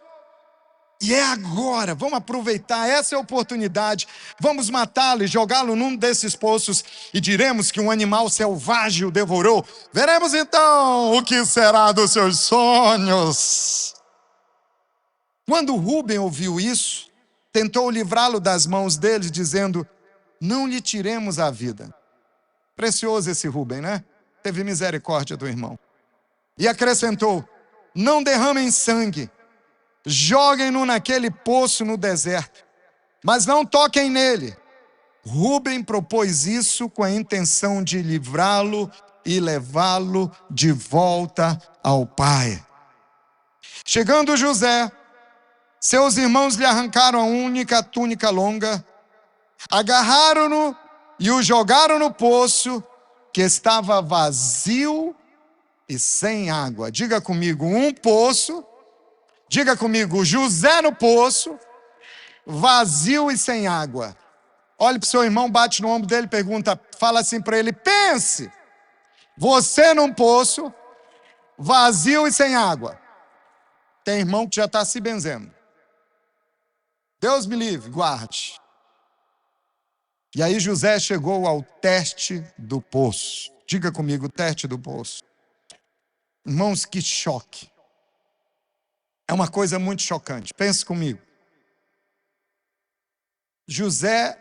E é agora, vamos aproveitar essa oportunidade, vamos matá-lo e jogá-lo num desses poços e diremos que um animal selvagem o devorou. Veremos então o que será dos seus sonhos. Quando Rúben ouviu isso, tentou livrá-lo das mãos deles, dizendo: não lhe tiremos a vida. Precioso esse Rúben, né? Teve misericórdia do irmão. E acrescentou: não derramem sangue. Joguem-no naquele poço no deserto, mas não toquem nele. Rúben propôs isso com a intenção de livrá-lo e levá-lo de volta ao pai. Chegando José, seus irmãos lhe arrancaram a única túnica longa, agarraram-no e o jogaram no poço, que estava vazio e sem água. Diga comigo: um poço. Diga comigo: José no poço, vazio e sem água. Olhe para o seu irmão, bate no ombro dele, pergunta, fala assim para ele: pense, você num poço, vazio e sem água. Tem irmão que já está se benzendo. Deus me livre, guarde. E aí José chegou ao teste do poço. Diga comigo: teste do poço. Irmãos, que choque. É uma coisa muito chocante. Pense comigo. José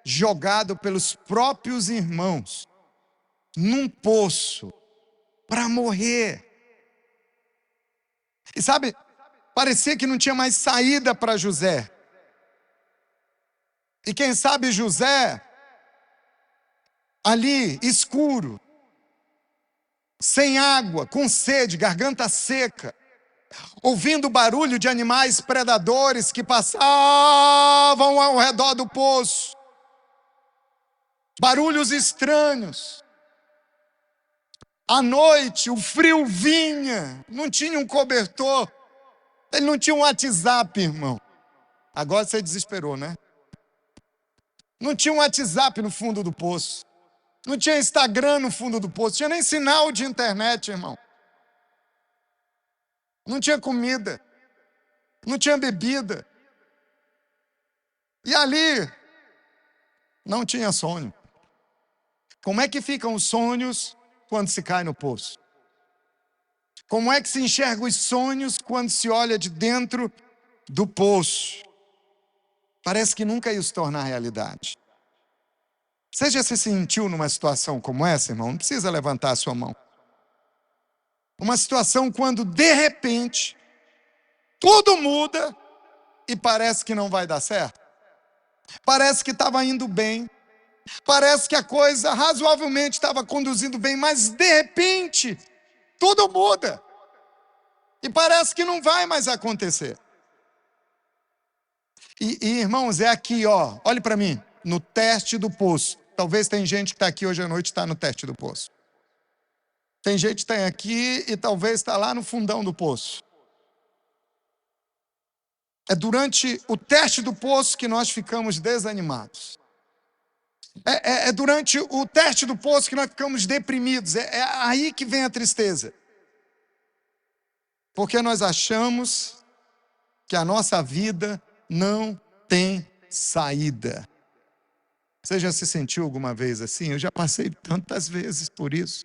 jogado pelos próprios irmãos num poço para morrer. E sabe, parecia que não tinha mais saída para José. E quem sabe José, ali, escuro, sem água, com sede, garganta seca, ouvindo o barulho de animais predadores que passavam ao redor do poço. Barulhos estranhos. À noite, o frio vinha, não tinha um cobertor, ele não tinha um WhatsApp, irmão. Agora você desesperou, né? Não tinha um WhatsApp no fundo do poço. Não tinha Instagram no fundo do poço. Não tinha nem sinal de internet, irmão. Não tinha comida. Não tinha bebida. E ali não tinha sonho. Como é que ficam os sonhos quando se cai no poço? Como é que se enxerga os sonhos quando se olha de dentro do poço? Parece que nunca ia se tornar realidade. Você já se sentiu numa situação como essa, irmão? Não precisa levantar a sua mão. Uma situação quando, de repente, tudo muda e parece que não vai dar certo. Parece que estava indo bem. Parece que a coisa razoavelmente estava conduzindo bem, mas, de repente, tudo muda. E parece que não vai mais acontecer. E irmãos, é aqui, ó. Olhe para mim, no teste do poço. Talvez tem gente que está aqui hoje à noite e está no teste do poço. Tem gente que está aqui e talvez está lá no fundão do poço. É durante o teste do poço que nós ficamos desanimados. É durante o teste do poço que nós ficamos deprimidos. É aí que vem a tristeza. Porque nós achamos que a nossa vida não tem saída. Você já se sentiu alguma vez assim? Eu já passei tantas vezes por isso.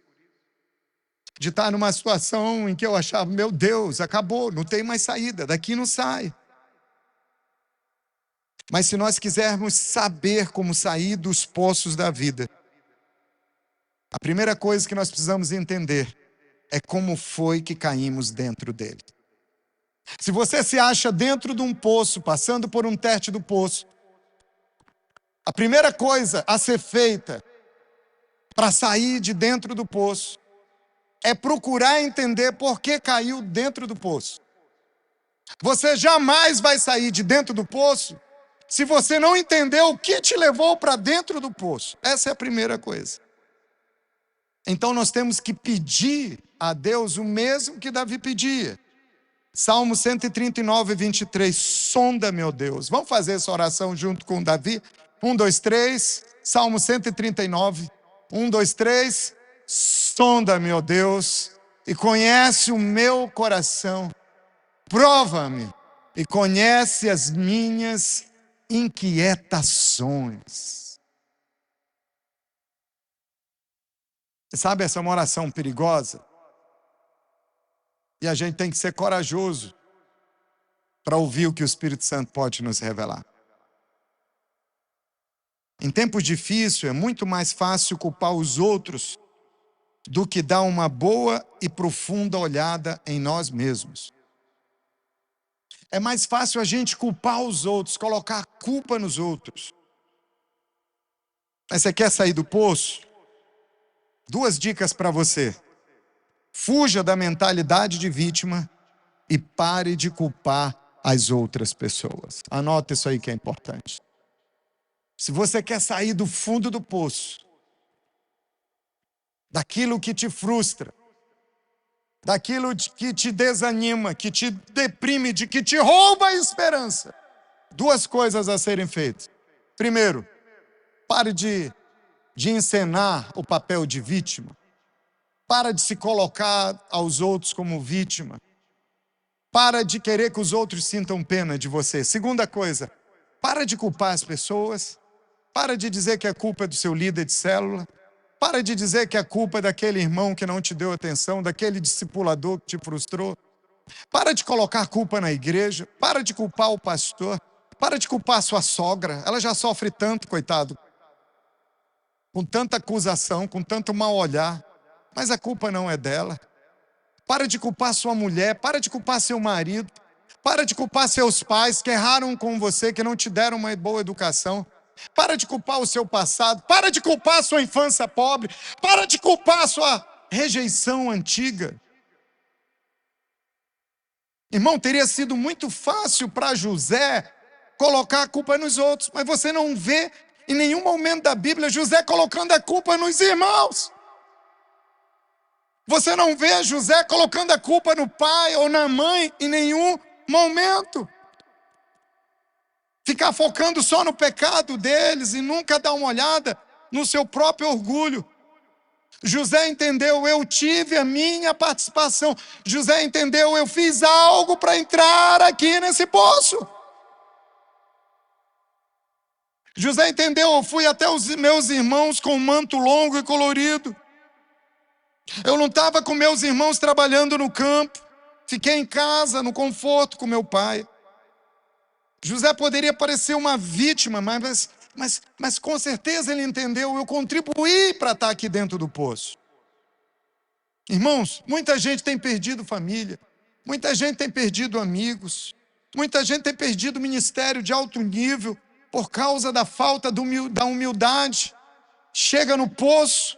De estar numa situação em que eu achava, meu Deus, acabou, não tem mais saída, daqui não sai. Mas se nós quisermos saber como sair dos poços da vida, a primeira coisa que nós precisamos entender é como foi que caímos dentro dele. Se você se acha dentro de um poço, passando por um teste do poço, a primeira coisa a ser feita para sair de dentro do poço é procurar entender por que caiu dentro do poço. Você jamais vai sair de dentro do poço se você não entender o que te levou para dentro do poço. Essa é a primeira coisa. Então nós temos que pedir a Deus o mesmo que Davi pedia. Salmo 139, 23. Sonda, meu Deus. Vamos fazer essa oração junto com Davi? 1, 2, 3. Salmo 139. 1, 2, 3. Sonda, meu Deus, e conhece o meu coração. Prova-me e conhece as minhas inquietações. Você sabe, essa é uma oração perigosa. E a gente tem que ser corajoso para ouvir o que o Espírito Santo pode nos revelar. Em tempos difíceis, é muito mais fácil culpar os outros do que dar uma boa e profunda olhada em nós mesmos. É mais fácil a gente culpar os outros, colocar culpa nos outros. Mas você quer sair do poço? 2 dicas para você. Fuja da mentalidade de vítima e pare de culpar as outras pessoas. Anota isso aí que é importante. Se você quer sair do fundo do poço, daquilo que te frustra, daquilo que te desanima, que te deprime, que te rouba a esperança, 2 coisas a serem feitas. Primeiro, pare de encenar o papel de vítima. Para de se colocar aos outros como vítima. Para de querer que os outros sintam pena de você. Segunda coisa, para de culpar as pessoas. Para de dizer que a culpa é do seu líder de célula. Para de dizer que a culpa é daquele irmão que não te deu atenção, daquele discipulador que te frustrou. Para de colocar culpa na igreja. Para de culpar o pastor. Para de culpar a sua sogra. Ela já sofre tanto, coitado. Com tanta acusação, com tanto mal olhar. Mas a culpa não é dela. Para de culpar sua mulher, para de culpar seu marido, para de culpar seus pais que erraram com você, que não te deram uma boa educação. Para de culpar o seu passado, para de culpar a sua infância pobre, para de culpar a sua rejeição antiga. Irmão, teria sido muito fácil para José colocar a culpa nos outros, mas você não vê em nenhum momento da Bíblia José colocando a culpa nos irmãos. Você não vê José colocando a culpa no pai ou na mãe em nenhum momento. Ficar focando só no pecado deles e nunca dar uma olhada no seu próprio orgulho. José entendeu, eu tive a minha participação. José entendeu, eu fiz algo para entrar aqui nesse poço. José entendeu, eu fui até os meus irmãos com um manto longo e colorido. Eu não estava com meus irmãos trabalhando no campo. Fiquei em casa, no conforto com meu pai. José poderia parecer uma vítima, mas com certeza ele entendeu, eu contribuí para estar aqui dentro do poço. Irmãos, muita gente tem perdido família. Muita gente tem perdido amigos. Muita gente tem perdido ministério de alto nível por causa da falta da humildade. Chega no poço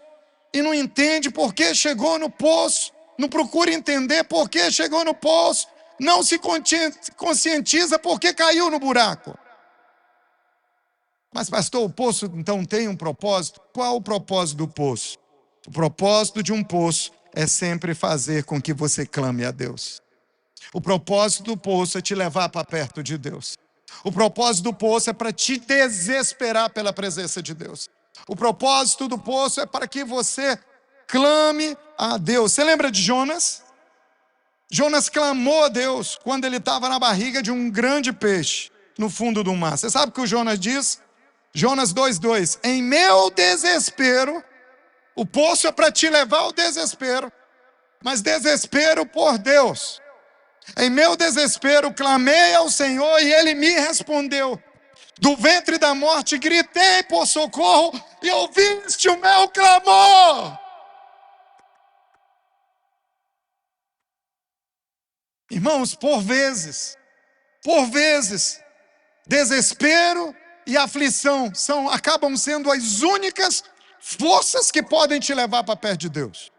e não entende por que chegou no poço, não procura entender por que chegou no poço, não se conscientiza por que caiu no buraco. Mas pastor, o poço então tem um propósito? Qual o propósito do poço? O propósito de um poço é sempre fazer com que você clame a Deus. O propósito do poço é te levar para perto de Deus. O propósito do poço é para te desesperar pela presença de Deus. O propósito do poço é para que você clame a Deus. Você lembra de Jonas? Jonas clamou a Deus quando ele estava na barriga de um grande peixe no fundo do mar. Você sabe o que o Jonas diz? Jonas 2:2. Em meu desespero, o poço é para te levar ao desespero, mas desespero por Deus. Em meu desespero, clamei ao Senhor e Ele me respondeu. Do ventre da morte, gritei por socorro e ouviste o meu clamor. Irmãos, por vezes, desespero e aflição acabam sendo as únicas forças que podem te levar para perto de Deus.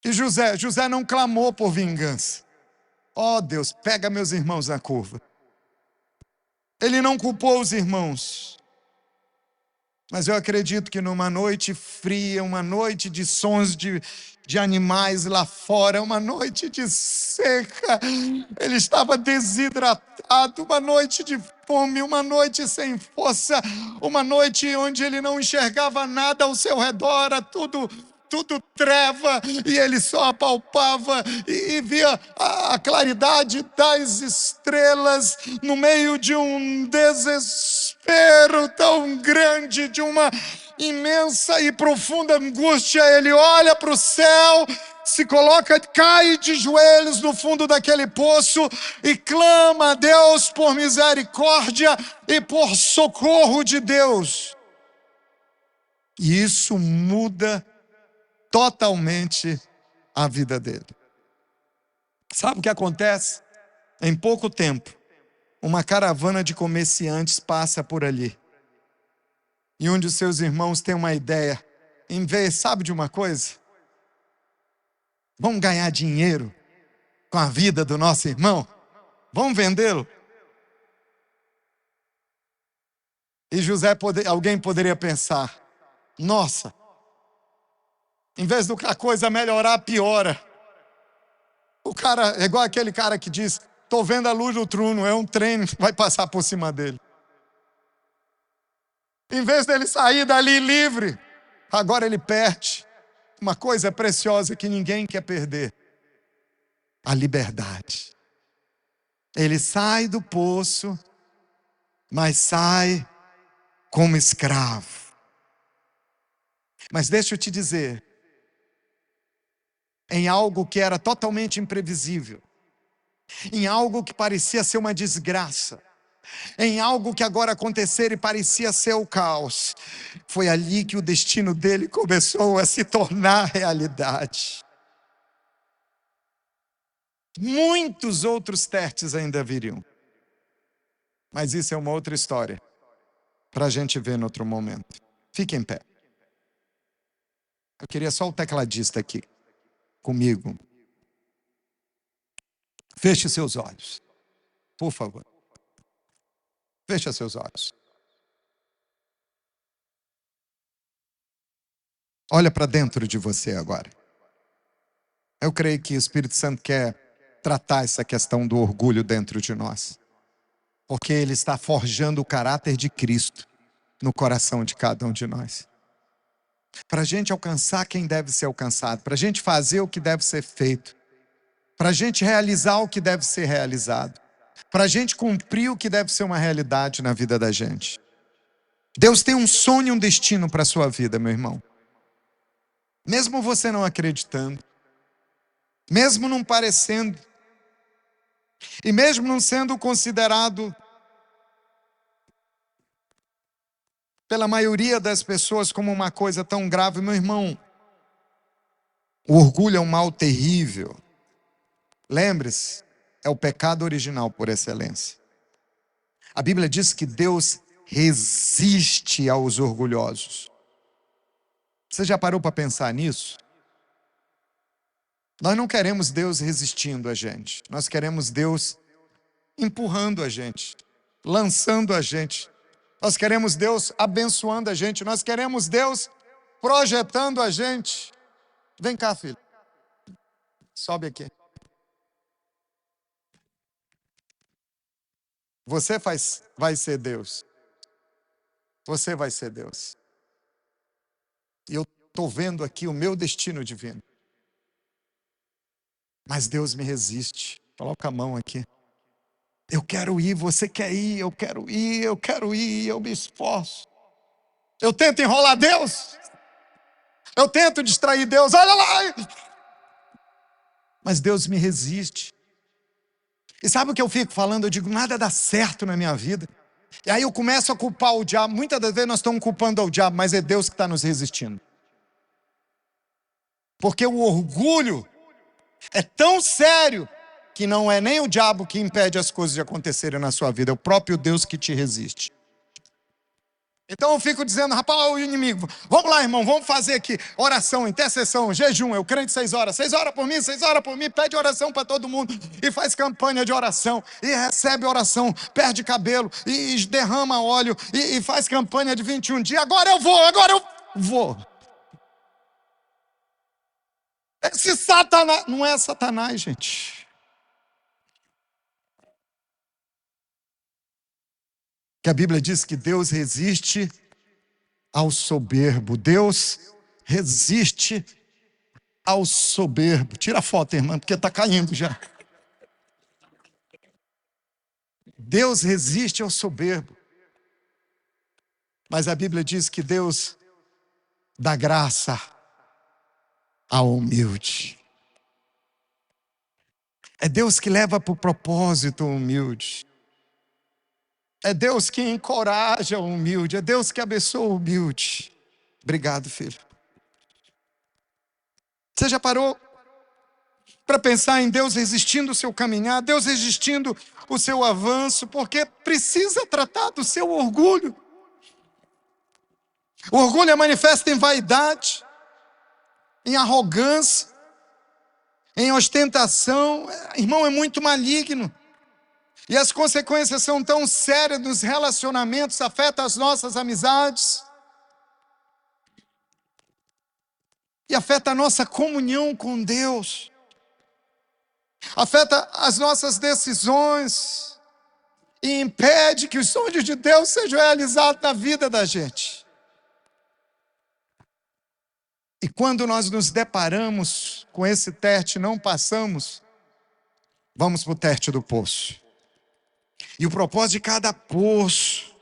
E José não clamou por vingança. Oh Deus, pega meus irmãos na curva. Ele não culpou os irmãos. Mas eu acredito que numa noite fria, uma noite de sons de animais lá fora, uma noite de seca, ele estava desidratado, uma noite de fome, uma noite sem força, uma noite onde ele não enxergava nada ao seu redor, era tudo treva, e ele só apalpava e via a claridade das estrelas no meio de um desespero tão grande, de uma imensa e profunda angústia. Ele olha para o céu, se coloca, cai de joelhos no fundo daquele poço e clama a Deus por misericórdia e por socorro de Deus. E isso muda totalmente a vida dele. Sabe o que acontece? Em pouco tempo, uma caravana de comerciantes passa por ali. E um de seus irmãos tem uma ideia. Em vez, sabe de uma coisa? Vamos ganhar dinheiro com a vida do nosso irmão? Vamos vendê-lo? E alguém poderia pensar, nossa, em vez da coisa melhorar, piora. O cara é igual aquele cara que diz, estou vendo a luz do túnel, é um trem que vai passar por cima dele. Em vez dele sair dali livre, agora ele perde uma coisa preciosa que ninguém quer perder: a liberdade. Ele sai do poço, mas sai como escravo. Mas deixa eu te dizer, em algo que era totalmente imprevisível, em algo que parecia ser uma desgraça, em algo que agora acontecer e parecia ser o caos, foi ali que o destino dele começou a se tornar realidade. Muitos outros testes ainda viriam, mas isso é uma outra história, para a gente ver em outro momento. Fique em pé. Eu queria só o tecladista aqui comigo. Feche seus olhos, por favor. Feche seus olhos. Olha para dentro de você agora. Eu creio que o Espírito Santo quer tratar essa questão do orgulho dentro de nós, porque ele está forjando o caráter de Cristo no coração de cada um de nós. Para a gente alcançar quem deve ser alcançado, para a gente fazer o que deve ser feito, para a gente realizar o que deve ser realizado, para a gente cumprir o que deve ser uma realidade na vida da gente. Deus tem um sonho e um destino para a sua vida, meu irmão. Mesmo você não acreditando, mesmo não parecendo, e mesmo não sendo considerado pela maioria das pessoas como uma coisa tão grave, meu irmão, o orgulho é um mal terrível. Lembre-se, é o pecado original por excelência. A Bíblia diz que Deus resiste aos orgulhosos. Você já parou para pensar nisso? Nós não queremos Deus resistindo a gente. Nós queremos Deus empurrando a gente, lançando a gente. Nós queremos Deus abençoando a gente. Nós queremos Deus projetando a gente. Vem cá, filho. Sobe aqui. Você vai ser Deus. Você vai ser Deus. E eu estou vendo aqui o meu destino divino. Mas Deus me resiste. Coloca a mão aqui. Eu quero ir, você quer ir, eu quero ir, eu quero ir, eu me esforço. Eu tento enrolar Deus. Eu tento distrair Deus, olha lá. Mas Deus me resiste. E sabe o que eu fico falando? Eu digo, nada dá certo na minha vida. E aí eu começo a culpar o diabo. Muitas das vezes nós estamos culpando o diabo, mas é Deus que está nos resistindo. Porque o orgulho é tão sério que não é nem o diabo que impede as coisas de acontecerem na sua vida, é o próprio Deus que te resiste. Então eu fico dizendo, rapaz, o inimigo, vamos lá, irmão, vamos fazer aqui oração, intercessão, jejum, eu crente 6 horas, 6 horas por mim, pede oração para todo mundo, e faz campanha de oração, e recebe oração, perde cabelo, e derrama óleo, e faz campanha de 21 dias, agora eu vou. Esse Satanás, não é Satanás, gente. Que a Bíblia diz que Deus resiste ao soberbo. Deus resiste ao soberbo. Tira a foto, irmã, porque está caindo já. Deus resiste ao soberbo. Mas a Bíblia diz que Deus dá graça ao humilde. É Deus que leva para o propósito o humilde. É Deus que encoraja o humilde. É Deus que abençoa o humilde. Obrigado, filho. Você já parou para pensar em Deus resistindo o seu caminhar, Deus resistindo o seu avanço, porque precisa tratar do seu orgulho. O orgulho é manifesto em vaidade, em arrogância, em ostentação. Irmão, é muito maligno. E as consequências são tão sérias nos relacionamentos, afetam as nossas amizades. E afeta a nossa comunhão com Deus. Afeta as nossas decisões. E impede que os sonhos de Deus sejam realizados na vida da gente. E quando nós nos deparamos com esse teste, não passamos, vamos para o teste do poço. E o propósito de cada poço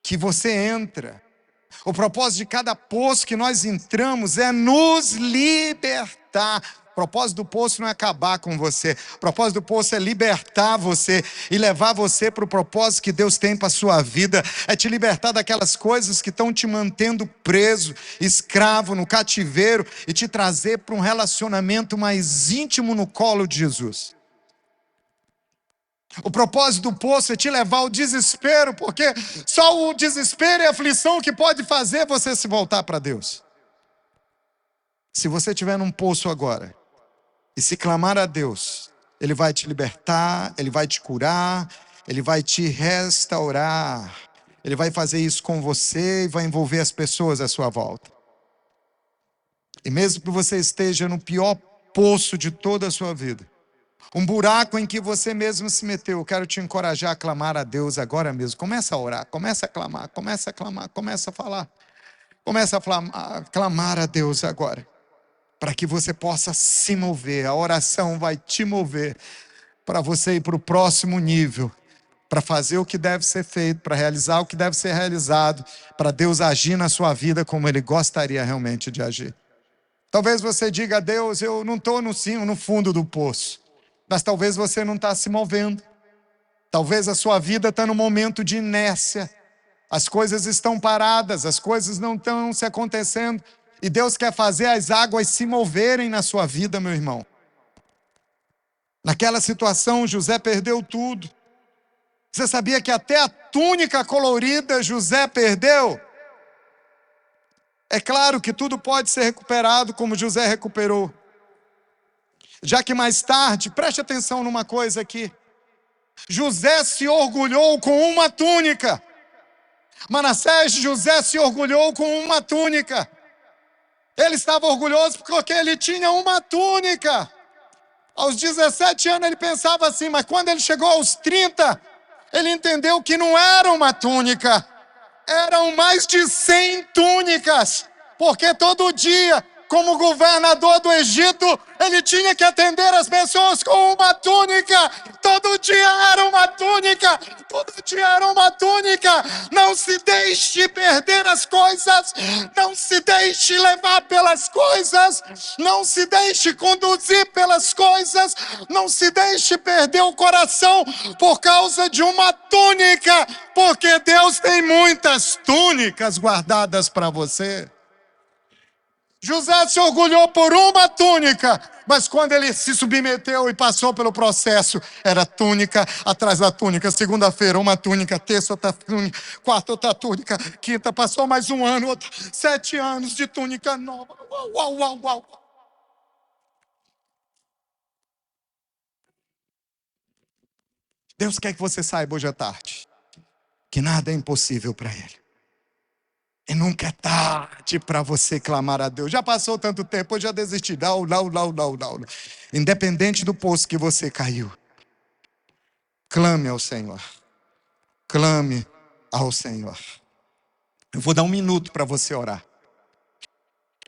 que você entra, o propósito de cada poço que nós entramos é nos libertar. O propósito do poço não é acabar com você. O propósito do poço é libertar você e levar você para o propósito que Deus tem para a sua vida. É te libertar daquelas coisas que estão te mantendo preso, escravo, no cativeiro, e te trazer para um relacionamento mais íntimo no colo de Jesus. O propósito do poço é te levar ao desespero, porque só o desespero e a aflição que pode fazer você se voltar para Deus. Se você estiver num poço agora e se clamar a Deus, Ele vai te libertar, Ele vai te curar, Ele vai te restaurar. Ele vai fazer isso com você e vai envolver as pessoas à sua volta. E mesmo que você esteja no pior poço de toda a sua vida, um buraco em que você mesmo se meteu, eu quero te encorajar a clamar a Deus agora mesmo. Começa a orar, começa a clamar, começa a falar. Começa a clamar a Deus agora, para que você possa se mover. A oração vai te mover para você ir para o próximo nível, para fazer o que deve ser feito, para realizar o que deve ser realizado, para Deus agir na sua vida como Ele gostaria realmente de agir. Talvez você diga a Deus, eu não estou no fundo do poço. Mas talvez você não está se movendo. Talvez a sua vida está no momento de inércia. As coisas estão paradas, as coisas não estão se acontecendo. E Deus quer fazer as águas se moverem na sua vida, meu irmão. Naquela situação, José perdeu tudo. Você sabia que até a túnica colorida José perdeu? É claro que tudo pode ser recuperado como José recuperou. Já que mais tarde, preste atenção numa coisa aqui. José se orgulhou com uma túnica. Manassés, José se orgulhou com uma túnica. Ele estava orgulhoso porque ele tinha uma túnica. Aos 17 anos ele pensava assim, mas quando ele chegou aos 30, ele entendeu que não era uma túnica, eram mais de 100 túnicas, porque todo dia, como governador do Egito, ele tinha que atender as pessoas com uma túnica. Todo dia era uma túnica, todo dia era uma túnica. Não se deixe perder as coisas, não se deixe levar pelas coisas, não se deixe conduzir pelas coisas, não se deixe perder o coração por causa de uma túnica, porque Deus tem muitas túnicas guardadas para você. José se orgulhou por uma túnica, mas quando ele se submeteu e passou pelo processo, era túnica atrás da túnica. Segunda-feira, uma túnica, terça, outra túnica, quarta, outra túnica, quinta, passou mais um ano, 7 anos de túnica nova. Uau, uau, uau, uau. Deus quer que você saiba hoje à tarde que nada é impossível para Ele. E nunca é tarde para você clamar a Deus. Já passou tanto tempo, eu já desisti. Não. Independente do poço que você caiu, clame ao Senhor. Clame ao Senhor. Eu vou dar 1 minuto para você orar.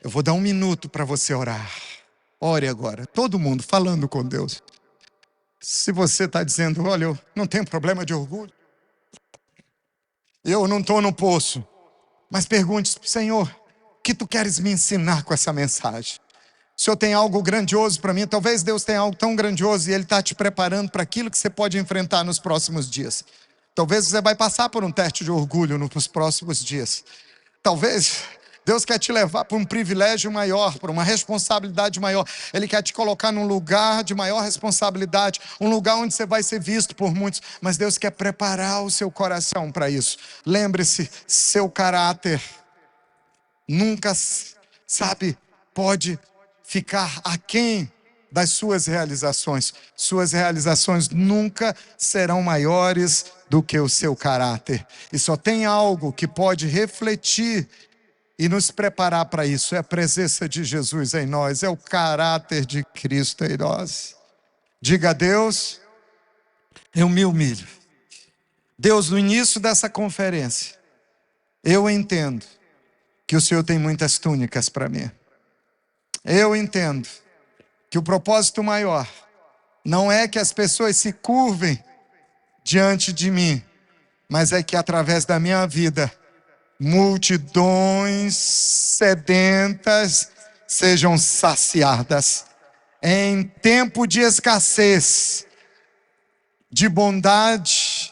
Eu vou dar 1 minuto para você orar. Ore agora, todo mundo falando com Deus. Se você está dizendo, olha, eu não tenho problema de orgulho, eu não estou no poço, mas pergunte, Senhor, o que Tu queres me ensinar com essa mensagem? O Senhor tem algo grandioso para mim, talvez Deus tenha algo tão grandioso e Ele está te preparando para aquilo que você pode enfrentar nos próximos dias. Talvez você vai passar por um teste de orgulho nos próximos dias. Talvez Deus quer te levar para um privilégio maior, para uma responsabilidade maior. Ele quer te colocar num lugar de maior responsabilidade, um lugar onde você vai ser visto por muitos, mas Deus quer preparar o seu coração para isso. Lembre-se, seu caráter nunca, pode ficar aquém das suas realizações. Suas realizações nunca serão maiores do que o seu caráter. E só tem algo que pode refletir e nos preparar para isso, é a presença de Jesus em nós, é o caráter de Cristo em nós. Diga a Deus, eu me humilho. Deus, no início dessa conferência, eu entendo que o Senhor tem muitas túnicas para mim. Eu entendo que o propósito maior não é que as pessoas se curvem diante de mim, mas é que através da minha vida, multidões sedentas sejam saciadas. Em tempo de escassez, de bondade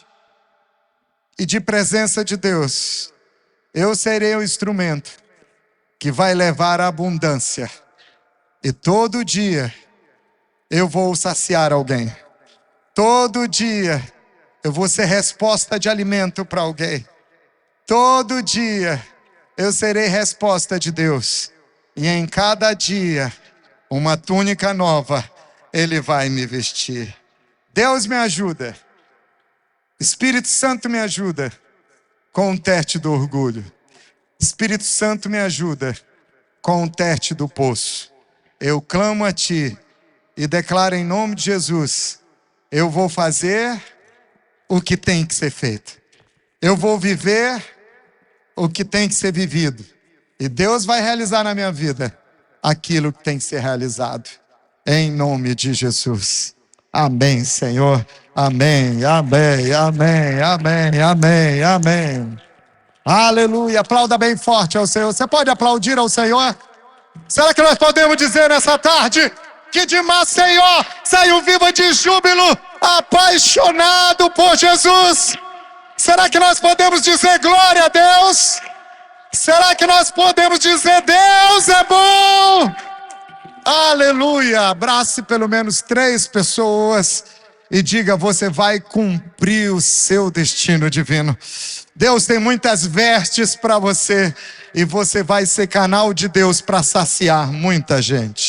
e de presença de Deus, eu serei o instrumento que vai levar a abundância. E todo dia eu vou saciar alguém. Todo dia eu vou ser resposta de alimento para alguém. Todo dia eu serei resposta de Deus. E em cada dia, uma túnica nova, Ele vai me vestir. Deus me ajuda. Espírito Santo me ajuda com o teste do orgulho. Espírito Santo me ajuda com o teste do poço. Eu clamo a Ti e declaro em nome de Jesus, eu vou fazer o que tem que ser feito. Eu vou viver o que tem que ser vivido. E Deus vai realizar na minha vida aquilo que tem que ser realizado. Em nome de Jesus. Amém, Senhor. Amém, amém, amém, amém, amém, amém. Aleluia. Aplauda bem forte ao Senhor. Você pode aplaudir ao Senhor? Será que nós podemos dizer nessa tarde que de Maceió saiu viva de júbilo, apaixonado por Jesus? Será que nós podemos dizer glória a Deus? Será que nós podemos dizer Deus é bom? Aleluia! Abrace pelo menos 3 pessoas e diga, você vai cumprir o seu destino divino. Deus tem muitas vestes para você e você vai ser canal de Deus para saciar muita gente.